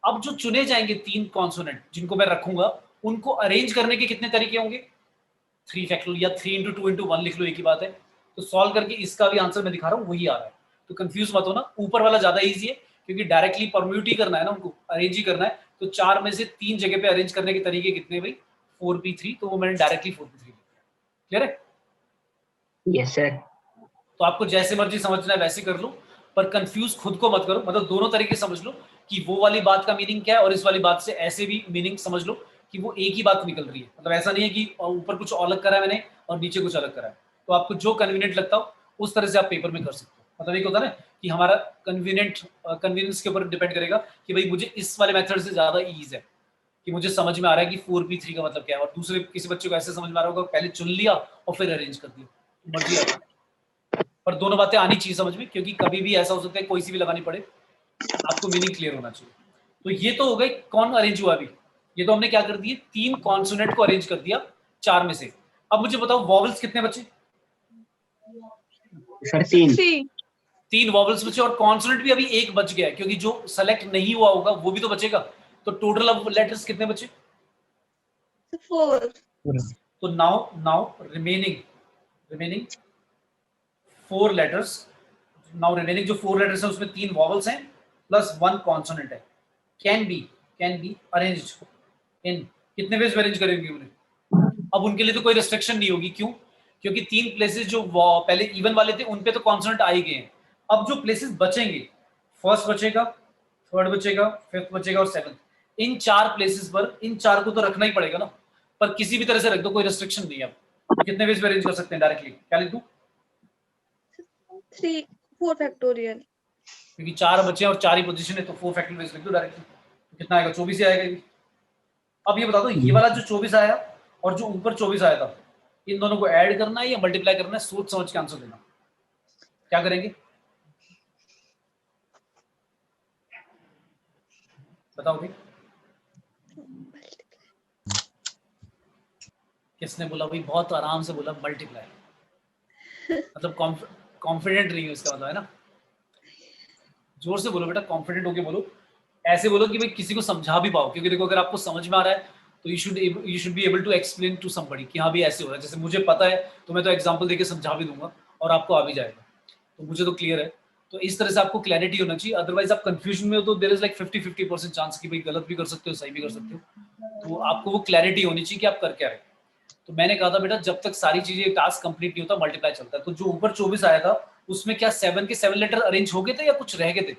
अब जो चुने जाएंगे 3 कॉन्सोनेंट जिनको मैं रखूंगा, उनको अरेंज करने के कितने तरीके होंगे, 3 फैक्टोरियल या 3 इंटू 2 इंटू 1 लिख लो, एक ही बात है। तो सॉल्व करके इसका भी आंसर मैं दिखा रहा हूँ वही आ रहा है। तो कंफ्यूज मत होना, ऊपर वाला ज्यादा ईजी है क्योंकि डायरेक्टली परम्यूट ही करना है ना, उनको अरेंज ही करना है। तो 4 में से 3 जगह पे अरेंज करने के तरीके कितने भाई, 4p3, तो वो मैंने डायरेक्टली 4p3 लिखा। क्लियर है? Yes sir. तो आपको जैसे मर्जी समझना है वैसे कर लो, पर कंफ्यूज खुद को मत करो। मतलब दोनों तरीके समझ लो कि वो वाली बात का मीनिंग क्या है और इस वाली बात से ऐसे भी मीनिंग समझ लो कि वो एक ही बात निकल रही है। मतलब ऐसा नहीं है कि ऊपर कुछ अलग करा है मैंने और नीचे कुछ अलग करा है। तो आपको जो कन्वीनियंट लगता हो उस तरह से आप पेपर में कर सकते हो। मतलब एक होता है ना कि हमारा कन्वीनियंस के ऊपर डिपेंड करेगा कि भाई मुझे इस वाले मेथड से ज्यादा ईज है, कि मुझे समझ में आ रहा है कि 4p3 का मतलब क्या है, और दूसरे किसी बच्चे को ऐसे समझ में आ रहा होगा पहले चुन लिया और फिर अरेंज कर दिया, मर्जी आपकी। पर दोनों बातें आनी चाहिए समझ में, क्योंकि कभी भी ऐसा हो सकता है कोई सी भी लगानी पड़े, आपको मीनिंग क्लियर होना चाहिए। तो ये तो हो गई कौन अरेंज हुआ अभी, ये तो हमने क्या कर दिए, 3 कॉन्सोनेंट को अरेंज कर दिया 4 में से। अब मुझे बताओ वॉवल्स कितने बचे, सर 3 3 वॉवल्स बचे, और कॉन्सोनेंट भी अभी एक बच गया है क्योंकि जो सेलेक्ट नहीं हुआ होगा वो भी तो बचेगा। तो टोटल अब लेटर्स कितने बचे, 4 तो now remaining 4 letters. Now remaining जो 4 लेटर्स है उसमें 3 वॉवल्स हैं प्लस 1 कॉन्सोनेंट है। कैन बी अरेंज्ड इन, कितने वेज में अरेंज करेंगे उन्हें। अब उनके लिए तो कोई रिस्ट्रिक्शन नहीं होगी, क्यों, क्योंकि 3 प्लेसेस जो पहले इवन वाले थे उन पे तो कॉन्सोनेंट आ ही गए हैं। अब जो प्लेसेस बचेंगे, फर्स्ट बचेगा, थर्ड बचेगा, फिफ्थ बचेगा और सेवंथ, इन 4 प्लेसेस पर इन 4 को तो रखना ही पड़ेगा ना, पर किसी भी तरह से रख दो, कोई रिस्ट्रिक्शन नहीं है। अब कितने वेज में अरेंज कर सकते हैं डायरेक्टली, क्या लिख दूं, 4 फैक्टोरियल, क्योंकि 4 बचे और 4 ही पोजीशन है, तो 4 फैक्टोरियल वेज लिख दो डायरेक्टली। तो कितना आएगा, 24 ही आएगा ये। अब ये बता दो ये वाला जो 24 आया और जो ऊपर 24 आया था, इन दोनों को ऐड करना है या मल्टीप्लाई करना है, सोच समझ के आंसर देना। क्या करेंगे बताओ भाई, किसने बोला भाई, बहुत आराम से बोला मल्टीप्लाई। मतलब कॉन्फिडेंट नहीं है इसका मतलब, है ना। जोर से बोलो बेटा, कॉन्फिडेंट होके बोलो, ऐसे बोलो कि भाई किसी को समझा भी पाओ, क्योंकि देखो अगर आपको समझ में आ रहा है तो you should be able to explain to somebody कि हाँ भी ऐसे हो रहा है। जैसे मुझे पता है तो मैं तो एग्जांपल देके समझा भी दूंगा और आपको आ भी जाएगा, तो मुझे तो क्लियर है। तो इस तरह से आपको क्लैरिटी होना चाहिए, अदरवाइज आप कंफ्यूजन में हो तो देयर इज लाइक 50-50% चांस कि भाई गलत भी कर सकते हो सही भी कर सकते हो। तो आपको वो क्लैरिटी होनी चाहिए कि आप कर क्या रहे। तो मैंने कहा था बेटा जब तक सारी चीजें टास्क कंप्लीट नहीं होता मल्टीप्लाई चलता है। तो जो ऊपर 24 आया था उसमें क्या 7 के 7 लेटर अरेंज हो गए थे या कुछ रह गए थे,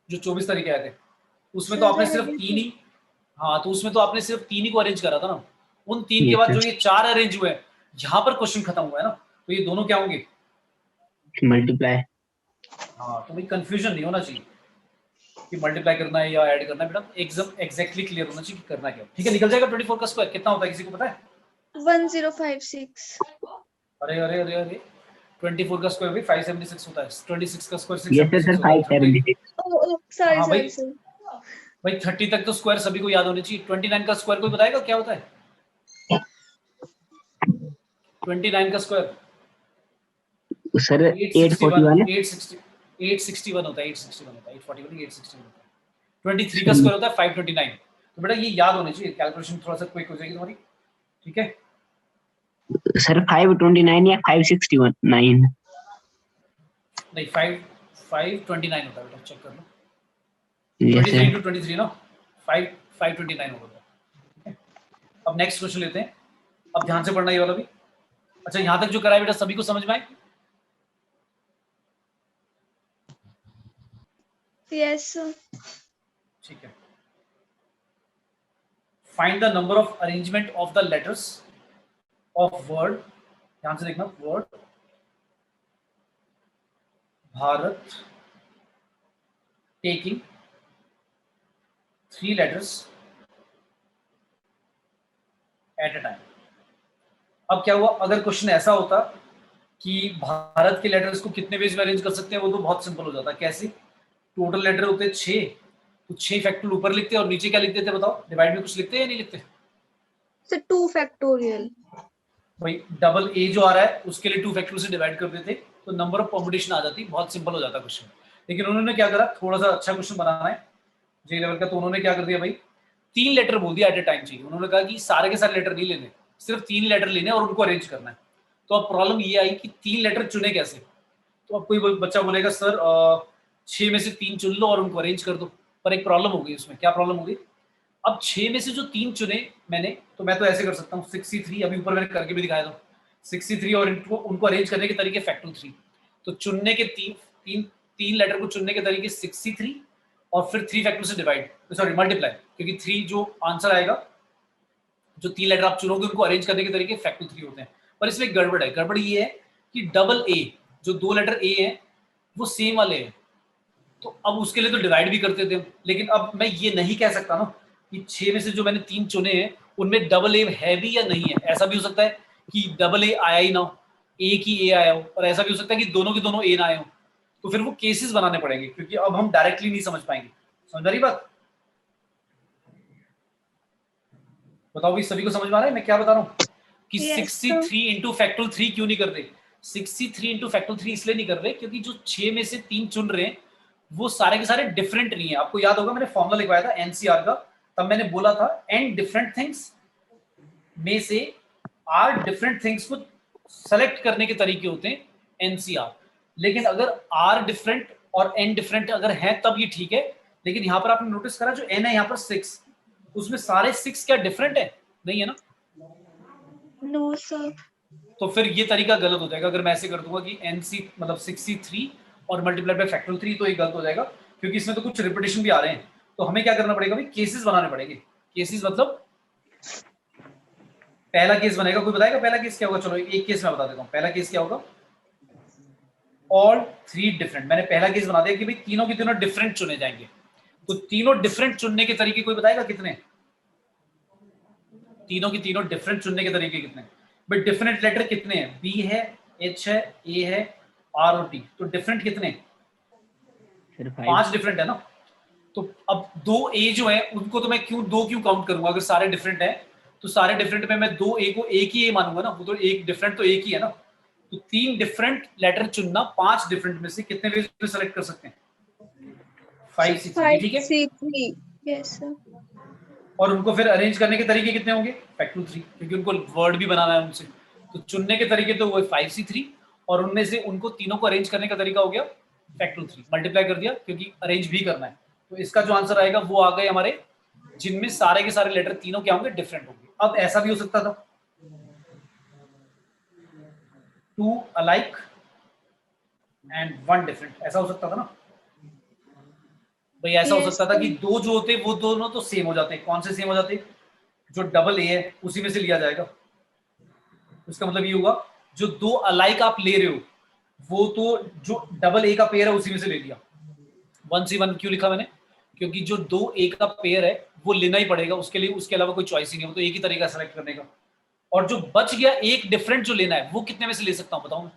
जो 24 तरीके आए थे उसमें तो आपने सिर्फ 3 ही, हाँ तो उसमें तो आपने सिर्फ 3 ही को अरेंज करा था ना। उन 3 के बाद जो ये 4 अरेंज हुए हैं, यहाँ पर क्वेश्चन खत्म हुआ है ना, तो ये दोनों क्या होंगे, मल्टीप्लाई। हाँ तो भाई कंफ्यूजन नहीं होना चाहिए कि मल्टीप्लाई करना है या ऐड करना है, बेटा एकदम एग्जैक्टली क्लियर होना चाहिए कि करना क्या। ठीक है, निकल जाएगा 24 का स्क्वायर कितना होता है, किसी को पता है, 1056, अरे अरे अरे अरे 24 का स्क्वायर भी 576 होता है, 26 का स्क्वायर यस सर 676 होता है, 576। oh sorry हाँ भाई, sorry भाई 30 तक तो स्क्वायर सभी को याद होने चाहिए। 29 का स्क्वायर कोई बताएगा क्या होता है, 29 का स्क्वायर सर 841 है। 861 होता है, 861 होता है, 841 861 होता है। 23 का स्क्वायर होता है 529। तो बेटा ये याद होने चाहिए, कैलकुलेशन थोड़ा सा क्विक हो जाएगी तुम्हारी, ठीक है। सर 529 या 561 9? नहीं 529 होता है बेटा, चेक कर लो। Yes 23 sir. into 23 ना 529 होगा। ठीक है? अब नेक्स्ट क्वेश्चन लेते हैं। अब ध्यान से पढ़ना ये वाला भी। अच्छा यहां तक जो करा है बेटा सभी को समझ में आए? Yes, sir. ठीक है। Find the number of arrangement of the letters of word, ध्यान से देखना, word Bharat taking 3 letters at a time. अब क्या हुआ, अगर क्वेश्चन ऐसा होता कि भारत के लेटर्स को कितने वेज में अरेंज कर सकते हैं, वो तो बहुत सिंपल हो जाता। कैसे? टोटल लेटर होते 6, तो 6 फैक्टोरियल ऊपर लिखते और नीचे क्या लिख देते बताओ? डिवाइड में कुछ लिखते हैं या नहीं लिखते? So 2 factorial. भाई डबल ए जो आ रहा है उसके लिए 2 फैक्टोरियल से डिवाइड कर देते तो नंबर ऑफ परमुटेशन आ जाती, बहुत सिंपल हो जाता क्वेश्चन। लेकिन उन्होंने क्या करा, थोड़ा सा अच्छा क्वेश्चन बनाना है जे लेवल का, तो उन्होंने क्या कर दिया भाई, 3 लेटर बोल दिया एट ए टाइम चाहिए। उन्होंने कहा कि सारे के सारे लेटर नहीं लेने, सिर्फ 3 लेटर लेने और उनको अरेंज करना है। तो अब प्रॉब्लम ये आई कि 3 लेटर चुने कैसे। तो अब कोई बच्चा बोलेगा सर 6 में से 3 चुन लो और उनको अरेंज कर दो, पर एक प्रॉब्लम हो गई उसमें। क्या प्रॉब्लम हो गई? अब 6 में से जो 3 चुने मैंने, तो मैं तो ऐसे कर सकता हूँ 63, अभी ऊपर मैंने करके भी दिखाया था 63, और इनको उनको अरेंज करने के तरीके फैक्टर 3। तो चुनने के तीन लेटर को चुनने के तरीके 63 और फिर 3 फैक्टर से डिवाइड, सॉरी मल्टीप्लाई, क्योंकि 3 जो आंसर आएगा, जो 3 लेटर आप चुनोगे उनको अरेंज करने के तरीके फैक्टर 3 होते हैं। पर इसमें एक गड़बड़ है। गड़बड़ ये है कि डबल ए, जो 2 लेटर ए है वो सेम वाले हैं, तो अब उसके लिए तो डिवाइड भी करते थे हम। लेकिन अब मैं ये नहीं कह सकता ना कि 6 में से जो मैंने 3 चुने हैं उनमें डबल ए है भी या नहीं है। ऐसा भी हो सकता है कि डबल ए आया ही ना हो, एक ही ए आया हो, और ऐसा भी हो सकता है कि दोनों के दोनों ए ना आए हो। तो फिर वो केसेस बनाने पड़ेंगे, क्योंकि अब हम डायरेक्टली नहीं समझ पाएंगे। समझ रही बात? बताओ भाई, सभी को समझ में आ रहा है मैं क्या बता रहा हूँ? कि Yes, 63 इंटू फैक्टोरियल 3 क्यों नहीं कर रहे? 63 इंटू फैक्टोरियल 3 इसलिए नहीं कर रहे क्योंकि जो 6 में से 3 चुन रहे हैं वो सारे के सारे डिफरेंट नहीं है। आपको याद होगा मैंने फॉर्मूला लिखवाया था एनसीआर का, तब मैंने बोला था एन डिफरेंट थिंग्स में से आर डिफरेंट थिंग्स को सेलेक्ट करने के तरीके होते हैं एनसीआर। लेकिन अगर आर डिफरेंट और एन डिफरेंट अगर है तब ये ठीक है। लेकिन यहाँ पर आपने नोटिस करा जो एन है यहाँ पर 6, उसमें सारे 6 क्या डिफरेंट है? नहीं है ना। no, sir. तो फिर ये तरीका गलत हो जाएगा। अगर मैं ऐसे कर दूंगा कि एनसी मतलब 63 और मल्टीप्लाई बाय फैक्टोरियल 3, तो ये गलत हो जाएगा क्योंकि इसमें तो कुछ रिपीटेशन भी आ रहे हैं। तो हमें क्या करना पड़ेगा भाई, केसेस बनाने पड़ेंगे। केसेस मतलब पहला केस बनेगा, कोई बताएगा पहला केस क्या होगा? चलो एक केस मैं बता देता हूँ। पहला केस क्या होगा? All 3 different. मैंने पहला केस बना दिया कि भाई तीनों के तीनों डिफरेंट चुने जाएंगे। तो तीनों डिफरेंट चुनने के तरीके कोई बताएगा कितने? तीनों की तीनों डिफरेंट चुनने के तरीके कितने? भाई डिफरेंट लेटर कितने हैं? बी है, एच है, ए है, आर और टी। तो डिफरेंट कितने? सर 5 डिफरेंट है ना। तो अब 2 ए जो है उनको तो मैं दो क्यों काउंट करूंगा? अगर सारे डिफरेंट है तो सारे डिफरेंट में मैं 2 ए को एक ही ए मानूंगा ना। वो तो एक डिफरेंट तो एक ही है ना। तो 3 डिफरेंट लेटर चुनना 5 डिफरेंट में से कितने वेज में सेलेक्ट कर सकते हैं? 5 6, ये 5 ठीक है। 3 3. Yes, sir. और उनको फिर अरेंज करने के तरीके कितने होंगे? फैक्टर 3, क्योंकि उनको वर्ड भी बनाना है उनसे। तो चुनने के तरीके तो वो 5C3, और उनमें से उनको तीनों को अरेंज करने का तरीका हो गया फैक्टर 3। मल्टीप्लाई कर दिया क्योंकि अरेंज भी करना है। तो इसका जो आंसर आएगा वो आ गए हमारे, जिनमें सारे के सारे लेटर तीनों क्या होंगे? डिफरेंट होंगे। अब ऐसा भी हो सकता था 2 अलाइक एंड 1 डिफरेंट, ऐसा हो सकता था ना भाई। ऐसा हो Yes, सकता था कि sir. 2 जो होते वो दोनों तो सेम हो जाते। कौन से सेम हो जाते? जो डबल ए है उसी में से लिया जाएगा। उसका मतलब ये हुआ जो 2 अलाइक आप ले रहे हो वो तो जो डबल ए का पेयर है उसी में से ले लिया। 1C1 क्यों लिखा मैंने? क्योंकि जो 2 ए का पेयर है वो लेना ही पड़ेगा उसके लिए, उसके अलावा कोई चॉइस ही नहीं है। वो तो एक ही तरीका सेलेक्ट करने का। और जो बच गया एक डिफरेंट जो लेना है वो कितने में से ले सकता हूं बताओ मैं?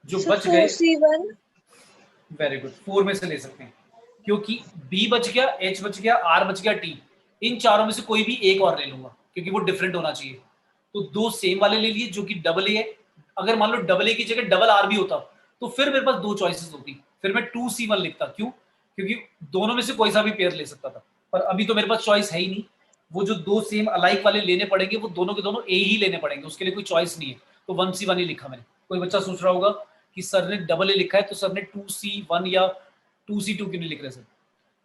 जो So बच गए 4C1. वेरी गुड, 4 में से ले सकते हैं क्योंकि बी बच गया, एच बच गया, आर बच गया, टी। इन चारों में से कोई भी एक और ले लूंगा क्योंकि वो डिफरेंट होना चाहिए। तो दो सेम वाले ले लिए जो कि डबल ए है। अगर मान लो डबल ए की जगह डबल आर भी होता तो फिर मेरे पास दो चॉइसेस होती, फिर मैं 2C1 लिखता। क्यों? क्योंकि दोनों में से कोई सा भी पेयर ले सकता था, पर अभी तो मेरे पास चॉइस है ही नहीं। वो जो दो सेम अलाइक वाले लेने पड़ेंगे वो दोनों के दोनों ए ही लेने पड़ेंगे, उसके लिए कोई चॉइस नहीं है, तो 1C1 ही लिखा मैंने। कोई बच्चा सोच रहा होगा कि सर ने डबल ए लिखा है तो सर ने 2C1 या 2C2 क्यों नहीं लिख रहे सर?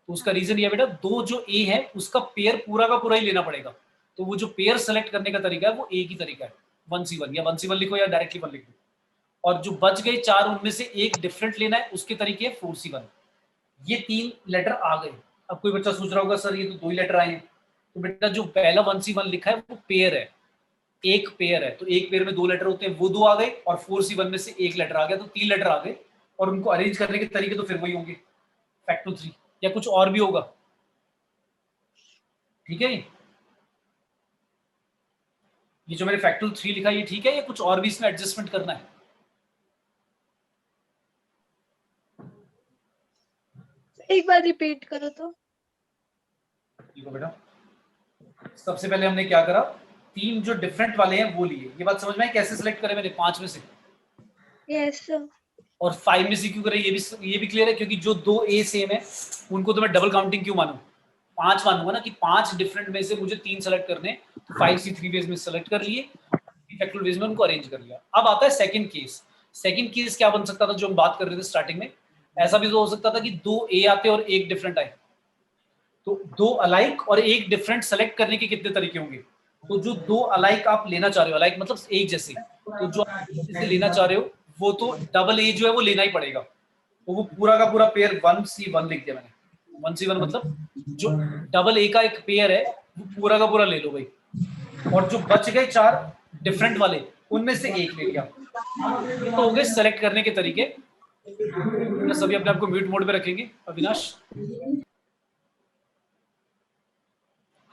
तो उसका रीजन ये बेटा, दो जो ए है उसका पेयर पूरा का पूरा ही लेना पड़ेगा, तो वो जो पेयर सेलेक्ट करने का तरीका है वो एक ही तरीका है, 1C1 या 1C1 लिखो या डायरेक्टली 1 लिखो। और जो बच गए चार उनमें से एक डिफरेंट लेना है, उसके तरीके है 4C1। ये तीन लेटर आ गए। अब कोई बच्चा सोच रहा होगा सर ये तो दो ही लेटर आए हैं, तो बेटा जो पहला 1C1 लिखा है वो पेयर है, एक पेयर है, तो एक पेयर में दो लेटर होते हैं, वो दो आ गए, और 4C1 में से एक लेटर आ गया, तो तीन लेटर आ गए। और उनको अरेंज करने के तरीके तो फिर वही होंगे, फैक्टर 3 या कुछ और भी होगा। ठीक है, ये जो मैंने फैक्टर 3 लिखा ये ठीक है या कुछ और भी इसमें एडजस्टमेंट करना है? एक बार रिपीट करो तो। देखो बेटा, सबसे पहले हमने क्या करा, तीन जो डिफरेंट वाले हैं वो लिए। ये बात समझ में आई कैसे सिलेक्ट करे मैंने 5 में से? Yes sir. और 5 में से क्यों करे ये भी क्लियर है, क्योंकि जो दो ए सेम है उनको तो मैं डबल काउंटिंग क्यों मानूं, 5 मानूंगा ना, कि 5 डिफरेंट में से मुझे 3 सेलेक्ट करने, तो 5C3 वेज में सेलेक्ट कर लिए, फैक्टोरियल वेज में उनको अरेंज कर लिया। अब आता है सेकंड केस। सेकंड केस क्या बन सकता था जो हम बात कर रहे थे स्टार्टिंग में? ऐसा भी तो हो सकता था कि दो ए आते और एक डिफरेंट आए, तो दो अलाइक और एक डिफरेंट सेलेक्ट करने के कितने तरीके होंगे? तो जो दो अलाइक आप लेना चाह रहे हो, अलाइक मतलब एक जैसे, तो जो आप एक जैसे लेना चाह रहे हो वो तो डबल ए जो है वो लेना ही पड़ेगा, तो वो पूरा का पूरा पेयर 1C1 लिख दिया मैंने। 1C1 मतलब जो डबल ए का एक पेयर है वो पूरा का पूरा ले लो भाई, और जो बच गए चार डिफरेंट वाले उनमें से एक ले लिया। ये तो हो गए सेलेक्ट करने के तरीके। सभी अपने आप को म्यूट मोड पे रखेंगे। अविनाश,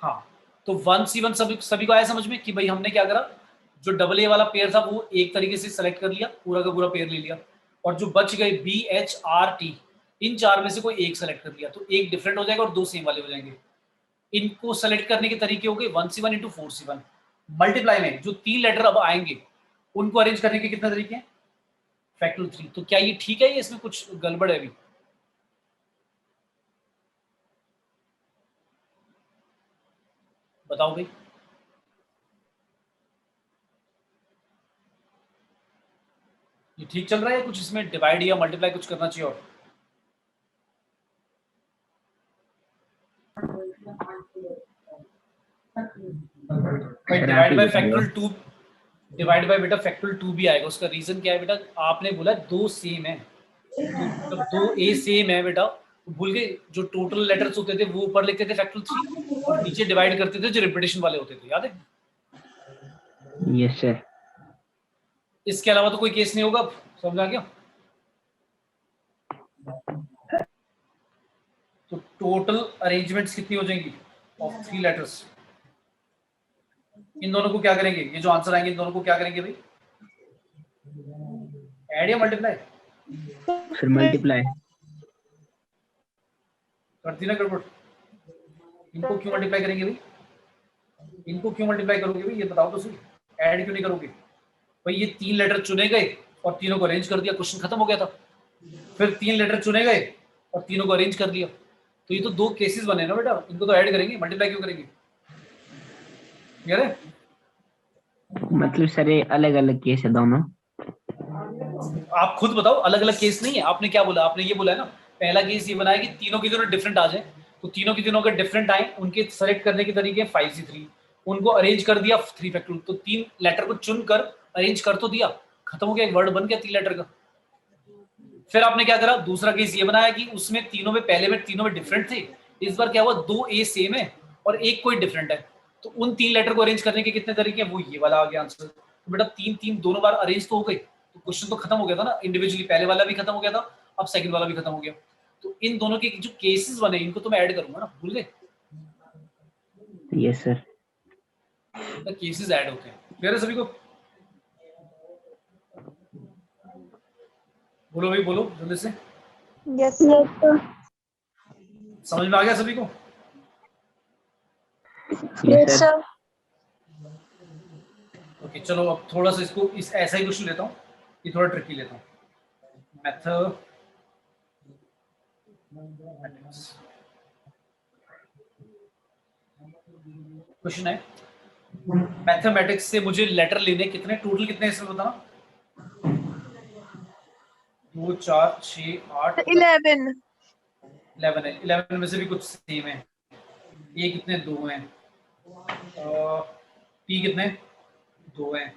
हाँ, तो 1C1 सभी को आया समझ में कि भाई हमने क्या करा, जो डबल ए वाला पेयर था वो एक तरीके से सेलेक्ट कर लिया, पूरा का पूरा पेयर ले लिया, और जो बच गए BHRT इन चार में से कोई एक सेलेक्ट कर लिया, तो एक डिफरेंट हो जाएगा और दो सेम वाले हो जाएंगे। इनको सेलेक्ट करने के तरीके हो गए 1C1 इंटू 4C1। मल्टीप्लाई में जो तीन लेटर अब आएंगे उनको अरेंज करने के कितने तरीके हैं? फैक्टर 3। तो क्या ये ठीक है या इसमें कुछ गड़बड़ है अभी? बताओ भाई। ये ठीक चल रहा है या कुछ इसमें डिवाइड या मल्टीप्लाई कुछ करना चाहिए और? Divide by factorial 2, divide by बेटा फैक्टोरियल 2 भी आएगा। उसका रीजन क्या है बेटा, आपने बोला दो सेम है, तो दो ए सेम है बेटा, भूल गए जो टोटल लेटर्स होते थे वो ऊपर लिखते थे फैक्टोरियल 3 और नीचे डिवाइड करते थे जो रिपीटेशन वाले होते थे, याद है? Yes sir. इसके अलावा तो कोई केस नहीं होगा, समझ आ गया? तो टोटल अरेंजमेंट्स कितनी हो जाएंगी ऑफ 3 लेटर्स? इन दोनों को क्या करेंगे, ये जो आंसर आएंगे इन दोनों को क्या करेंगे भाई? ऐड या मल्टीप्लाई? Sir multiply. करती ना गड़बड़? इनको क्यों मल्टीप्लाई करेंगे भाई? इनको क्यों मल्टीप्लाई करोगे भाई, ये बताओ तो सही। ऐड क्यों नहीं करोगे भाई? ये तीन लेटर चुने गए और तीनों को अरेंज कर दिया, क्वेश्चन खत्म हो गया था। फिर तीन लेटर चुने गए और तीनों को अरेंज कर दिया, तो ये तो दो केसेस बने ना बेटा, इनको तो ऐड करेंगे, मल्टीप्लाई क्यों करेंगे? यार है? मतलब सर ये अलग अलग केस है दोनों। आप खुद बताओ, अलग अलग केस नहीं है। आपने क्या बोला, आपने ये बोला है ना, पहला केस ये बनाया कि तीनों की दोनों डिफरेंट आ जाए, तो तीनों की तीनों अगर डिफरेंट आए उनके सेलेक्ट करने के तरीके 5C3, उनको अरेंज कर दिया 3 फैक्टोरियल, तो तीन लेटर को चुनकर अरेंज कर तो दिया, खत्म हो गया, एक वर्ड बन गया 3 लेटर का। फिर आपने क्या करा, दूसरा केस ये बनाया कि उसमें तीनों में, पहले में तीनों में डिफरेंट थे, इस बार क्या हुआ, दो ए सेम है और एक कोई डिफरेंट है, तो उन तीन लेटर को अरेंज करने के कितने तरीके हैं, वो ये वाला आ गया आंसर। तो बेटा तीन तीन दोनों बार अरेंज तो हो गई, तो क्वेश्चन तो खत्म हो गया था ना, इंडिविजुअली पहले वाला भी खत्म हो गया था, अब सेकंड वाला भी खत्म हो गया। तो इन दोनों के जो केसेस बने इनको तो मैं ऐड करूंगा ना, भूल गए? Yes sir. केसेस ऐड होते हैं। क्लियर है सभी को? बोलो भाई, बोलो जल्दी से। Yes sir. समझ में आ गया सभी को? Yes sir. ओके चलो अब थोड़ा सा इसको इस ऐसा ही क्वेश्चन लेता हूँ, ये थोड़ा ट्रिकी लेता हूँ। मैथमेटिक्स क्वेश्चन है, मैथमेटिक्स से मुझे लेटर लेने कितने, टोटल कितने इसमें बताना? 2 4 6 8 11। 11 है। 11 में से भी कुछ सेम है, ये कितने, 2 हैं, पी कितने, 2 हैं,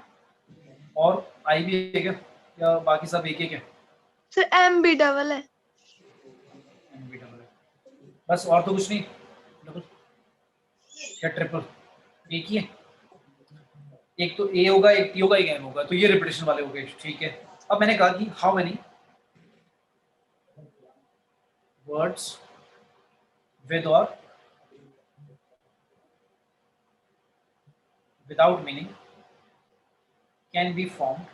और आई भी है क्या, या बाकी सब एक एक है? सर एम भी डबल है। एन भी डबल है, बस और तो कुछ नहीं? डबल या ट्रिपल? एक ही है, एक तो ए होगा, एक टी होगा, एक एम होगा, तो ये रिपीटेशन वाले हो गए, ठीक है। अब मैंने कहा कि हाउ मेनी वर्ड्स विद और without meaning can be formed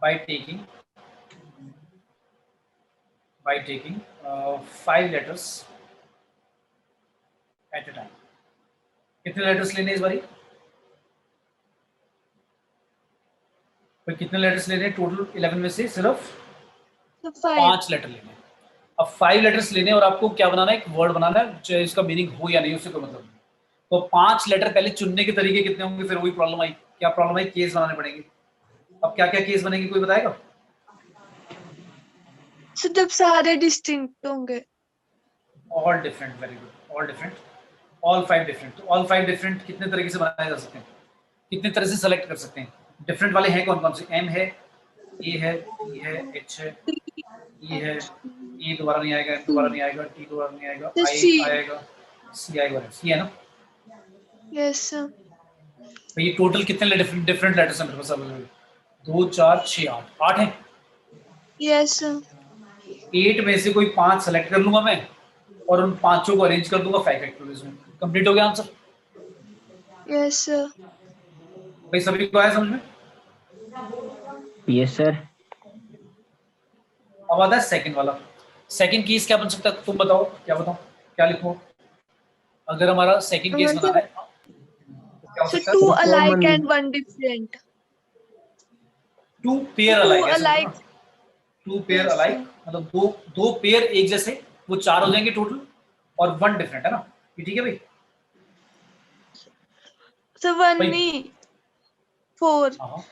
by taking 5 letters at a time। कितने लेटर्स लेने इस बारी? कितने लेटर्स लेने टोटल? 11 में से सिर्फ तो 5। 5 लेटर लेने। अब 5 लेटर्स लेने और आपको क्या बनाना है, एक वर्ड बनाना है, चाहे इसका मीनिंग हो या नहीं उससे कोई मतलब नहीं। तो 5 लेटर पहले चुनने के तरीके कितने होंगे, फिर वही प्रॉब्लम आई, क्या प्रॉब्लम आई, केस बनाने पड़ेंगे। अब क्या क्या केस बनेंगे कोई बताएगा? सर जब सारे डिस्टिंक्ट होंगे। All different, very good, all different, all 5 different. तो ऑल 5 डिफरेंट कितने तरीके से बनाए जा सकते हैं, कितने तरह से सेलेक्ट कर सकते हैं? डिफरेंट वाले हैं कौन कौन से? एम है, ए है, ई है, एच है, ई है, ई दोबारा नहीं आएगा, एम दोबारा नहीं आएगा, टी दोबारा नहीं आएगा, तो आई सी। आएगा, सी आएगा, सी है ना? Yes sir. तो ये टोटल कितने डिफरेंट डिफरेंट लेटर्स हैं मेरे पास अवेलेबल? 2 4 6 8, 8 है। Yes sir. 8 में से कोई 5 सेलेक्ट कर लूंगा मैं और उन पांचों को अरेंज कर दूंगा 5 फैक्टोरियल्स में। कंप्लीट हो गया आंसर? Yes sir. भाई सभी को आया समझ में? Yes sir. अब आता है सेकंड वाला। सेकंड केस क्या बन सकता है, तुम बताओ, क्या बताओ, क्या लिखो अगर हमारा सेकंड केस बनाना है? तो क्या हो सर सकता टू है? Alike and one different. 2 pair two alike, ऐसे होगा अलाइक। ना? 2 पेयर यस अलाइक सर। मतलब दो पेयर एक जैसे, वो 4 हो जाएंगे टोटल, और 1 डिफरेंट, है ना? ये ठीक है भाई? सर 1 भाई नहीं 4। हाँ,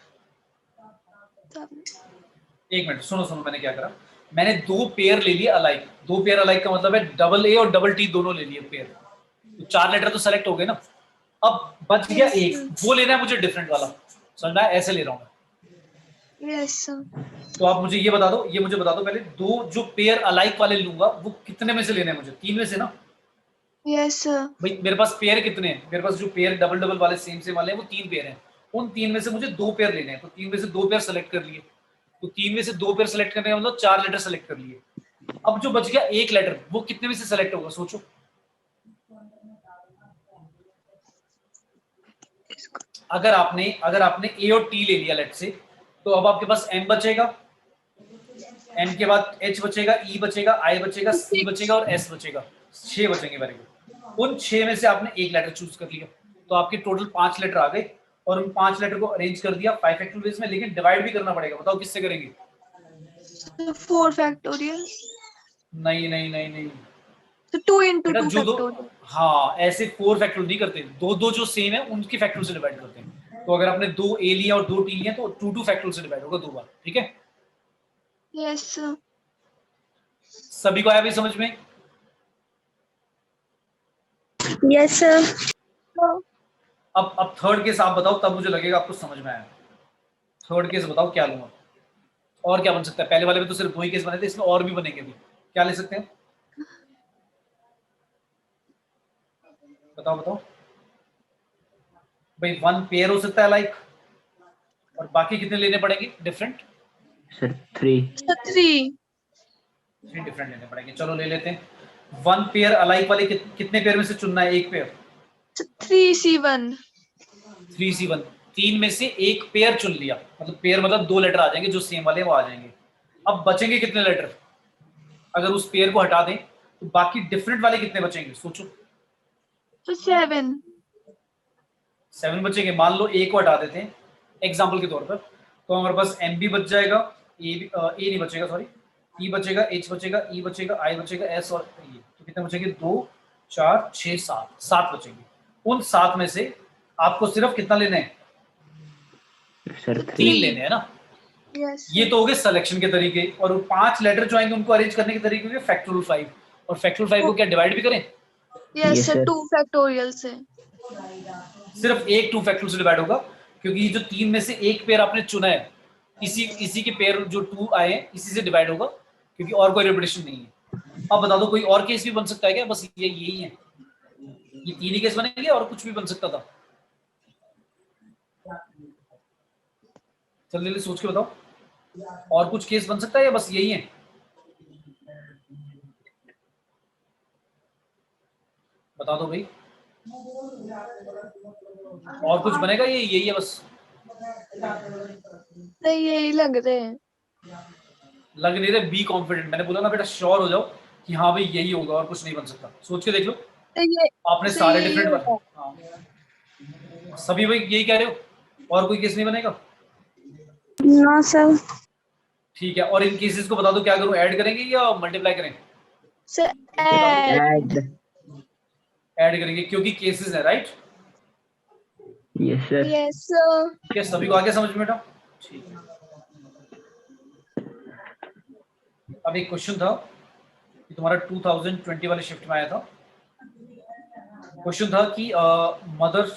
एक मिनट सुनो सुनो, मैंने क्या करा, मैंने 2 पेयर ले लिए अलाइक। 2 पेयर अलाइक का मतलब है डबल ए और डबल टी दोनों ले लिए पेयर, तो 4 लेटर तो सेलेक्ट हो गए ना। अब बच गया एक, वो लेना है मुझे डिफरेंट वाला, समझ में? ऐसे ले रहा हूँ मैं। Yes sir. तो आप मुझे ये बता दो, ये मुझे बता दो पहले, 2 जो पेयर अलाइक वाले लूंगा वो कितने में से लेने हैं मुझे? 3 में से ना? Yes sir. भाई मेरे पास पेयर कितने हैं? मेरे पास जो पेयर डबल डबल वाले सेम सेम वाले हैं वो 3 पेयर हैं। उन 3 में से मुझे 2 पेयर लेने हैं, तो 3 में से 2 पेयर सेलेक्ट कर लिए। तो 3 में से 2 पेयर सेलेक्ट करने का मतलब 4 लेटर सेलेक्ट कर लिए। अब जो बच गया एक लेटर, वो कितने में से सेलेक्ट होगा सोचो? अगर आपने ए और टी ले लिया लेट से, तो अब आपके पास एम बचेगा, एम के बाद एच बचेगा, ई बचेगा, आई बचेगा, सी बचेगा और एस बचेगा। 6 बचेंगे, वेरी गुड। उन 6 में से आपने एक लेटर चूज कर लिया, तो आपके टोटल 5 लेटर आ गए, और उन 5 लेटर को अरेंज कर दिया 5 फैक्टोरियल्स में, लेकिन डिवाइड भी करना पड़ेगा। बताओ किससे करेंगे? 4 फैक्टोरियल। नहीं नहीं नहीं नहीं तो 2 into बेटा, 2 जो दो, फैक्टोरियल। हाँ ऐसे 4 फैक्टोरियल नहीं करते, दो दो जो सेम है उनकी फैक्टोरियल से डिवाइड करते हैं। तो अगर आपने 2 ए लिया और 2 टी लिया तो 2 फैक्टोरियल से डिवाइड होगा 2 बार, ठीक है? Yes sir. सभी को आया भी समझ में? Yes sir. अब थर्ड केस आप बताओ, तब मुझे लगेगा आपको समझ में आया। थर्ड केस बताओ क्या लूंगा, और क्या बन सकता है? पहले वाले में तो सिर्फ 2 ही केस बने थे, इसमें और भी बनेंगे अभी, क्या ले सकते हैं? बताओ बताओ भाई। 1 पेयर हो सकता है लाइक, और बाकी कितने लेने पड़ेंगे डिफरेंट? सर 3। सर 3। 3 डिफरेंट लेने पड़ेंगे, चलो ले लेते हैं। 1 पेयर अलाइक वाले कितने पेयर में से चुनना है? एक पेयर। 3C1। 3C1, 3 में से एक पेयर चुन लिया, मतलब पेयर मतलब 2 लेटर आ जाएंगे जो सेम वाले वो आ जाएंगे। अब बचेंगे कितने लेटर? अगर उस पेयर को हटा दें तो बाकी डिफरेंट वाले कितने बचेंगे सोचो? तो 7 7 बचेंगे। मान लो ए को हटा देते हैं एग्जाम्पल के तौर पर, तो हमारे पास एम बी बच जाएगा, ए नहीं बचेगा, सॉरी, ई बचेगा, एच बचेगा, ई बचेगा, आई बचेगा, एस और ये, तो कितने बचेंगे? 2 4 6 7, 7 बचेंगे। उन 7 में से आपको सिर्फ कितना लेना है? सर 3 3। लेने हैं ना। यस ये तो हो गए सिलेक्शन के तरीके, और 5 लेटर जो आएंगे उनको अरेंज करने के तरीके होंगे फैक्टोरियल 5। और फैक्टोरियल 5 को क्या डिवाइड भी करें? Yes Yes, sir, sir. 2 factorial से। सिर्फ एक 2 फैक्टोरियल से डिवाइड होगा, क्योंकि ये जो 3 में से एक पेयर आपने चुना है, इसी के पेयर जो 2 आए हैं इसी से डिवाइड होगा, क्योंकि और कोई रिपीटेशन नहीं है। अब बता दो कोई और केस भी बन सकता है क्या? बस ये यही है, ये 3 ही केस बनेंगे, और कुछ भी बन सकता था? जल्दी सोच के बताओ, और कुछ केस बन सकता है या बस यही है? बता दो भाई, और कुछ बनेगा? ये यही है बस? नहीं, यही लग रहे हैं। लग नहीं रहे? Be confident. मैंने बोला ना बेटा, श्योर हो जाओ कि हाँ भाई यही होगा और कुछ नहीं बन सकता। सोच के देख लो, तो ये आपने से सारे यही डिफरेंट होगा। हाँ, सभी भाई यही कह रहे हो, और कोई केस नहीं बनेगा? No sir. ठीक है, और इन केसेस को बता दो क्या करूं, ऐड करेंगे या मल्टीप्लाई करें? Sir add. ऐड करेंगे, क्योंकि केसेस है, right? Yes sir. Yes sir. क्या सभी को आगे समझ में बेटा? ठीक है। अब एक क्वेश्चन था कि तुम्हारा 2020 वाले शिफ्ट में आया था। क्वेश्चन था कि मदर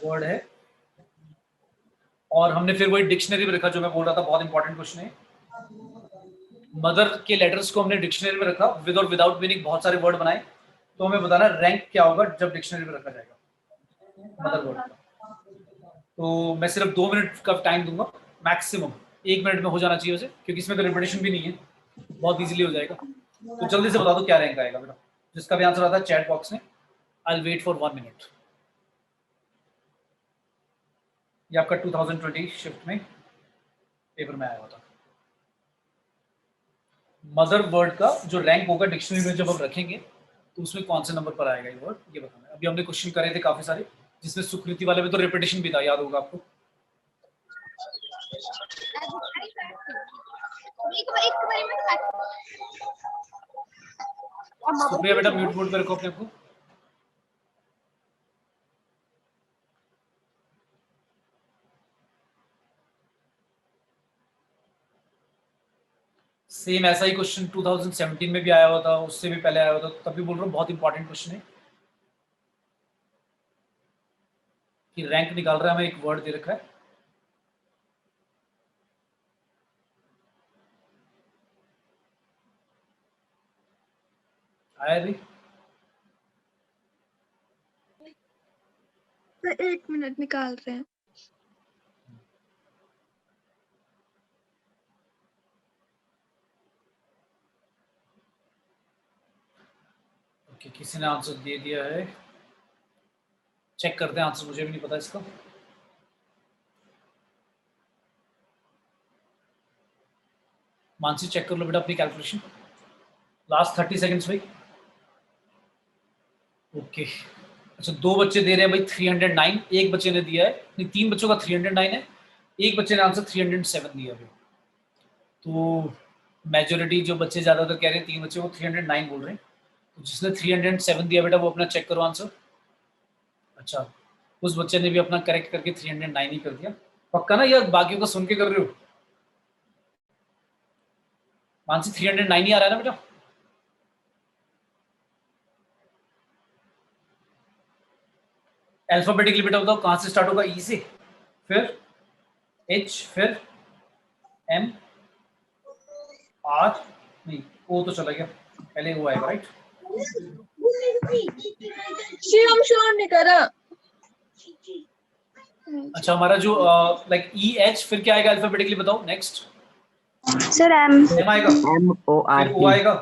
वर्ड है, और हमने फिर वही डिक्शनरी में रखा जो मैं बोल रहा था, बहुत इंपॉर्टेंट क्वेश्चन है। मदर के लेटर्स को हमने डिक्शनरी में रखा, विद और विदाउट मीनिंग बहुत सारे वर्ड बनाए, तो हमें बताना रैंक क्या होगा जब डिक्शनरी में रखा जाएगा मदर वर्ड का। तो मैं सिर्फ 2 मिनट का टाइम दूंगा, मैक्सिमम 1 मिनट में हो जाना चाहिए वैसे, क्योंकि इसमें तो रिपीटेशन भी नहीं है, बहुत इजीली हो जाएगा। तो जल्दी से बता दो क्या रैंक आएगा बेटा, जिसका भी आंसर आता है चैट बॉक्स में। I will wait for 1 minute. ये आपका 2020 शिफ्ट में पेपर में आया हुआ था। मदर वर्ड का जो रैंक होगा डिक्शनरी में जब हम रखेंगे, तो उसमें कौन से नंबर पर आएगा ये वर्ड, ये बताना है। अभी हमने क्वेश्चन करे थे काफी सारे, जिसमें सुकृति वाले में तो रिपीटेशन भी था, याद होगा आपको। सुप्रिया बेटा म्यूट मोड पे रखो अपने को। सेम ऐसा ही क्वेश्चन 2017 में भी आया हुआ था, उससे भी पहले आया हुआ था, तब भी बोल रहा हूँ बहुत इंपॉर्टेंट क्वेश्चन है कि रैंक निकाल रहा है, हमें एक वर्ड दे रखा है। आया भी? तो 1 मिनट निकाल रहे हैं। ओके, किसी ने आंसर दे दिया है, चेक करते हैं आंसर, मुझे भी नहीं पता इसका। मानसी चेक कर लो बेटा अपनी कैलकुलेशन, लास्ट 30 सेकंड्स भाई। ओके, अच्छा 2 बच्चे दे रहे हैं भाई 309, एक बच्चे ने दिया है, नहीं 3 बच्चों का 309 है, एक बच्चे ने आंसर 307 दिया है। तो मेजोरिटी जो बच्चे ज्यादातर कह रहे हैं 3 बच्चे, वो 309 बोल रहे हैं। तो जिसने 307 दिया बेटा वो अपना चेक करो आंसर। अच्छा, उस बच्चे ने भी अपना करेक्ट करके 309 ही कर दिया। पक्का ना, या बाकियों को सुन के कर रहे हो? मानसी 309 ही आ रहा है ना बेटा? अल्फाबेटिकली बेटा बताओ कहां से स्टार्ट होगा? ई से, फिर एच, फिर एम, आर, नहीं ओ तो चला गया, पहले वो आएगा, राइट? शिवम श्योर नहीं करा। अच्छा, हमारा जो लाइक ई एच, फिर क्या आएगा अल्फाबेटिकली बताओ नेक्स्ट? Sir M. एम आएगा, MORT। फिर ओ आएगा,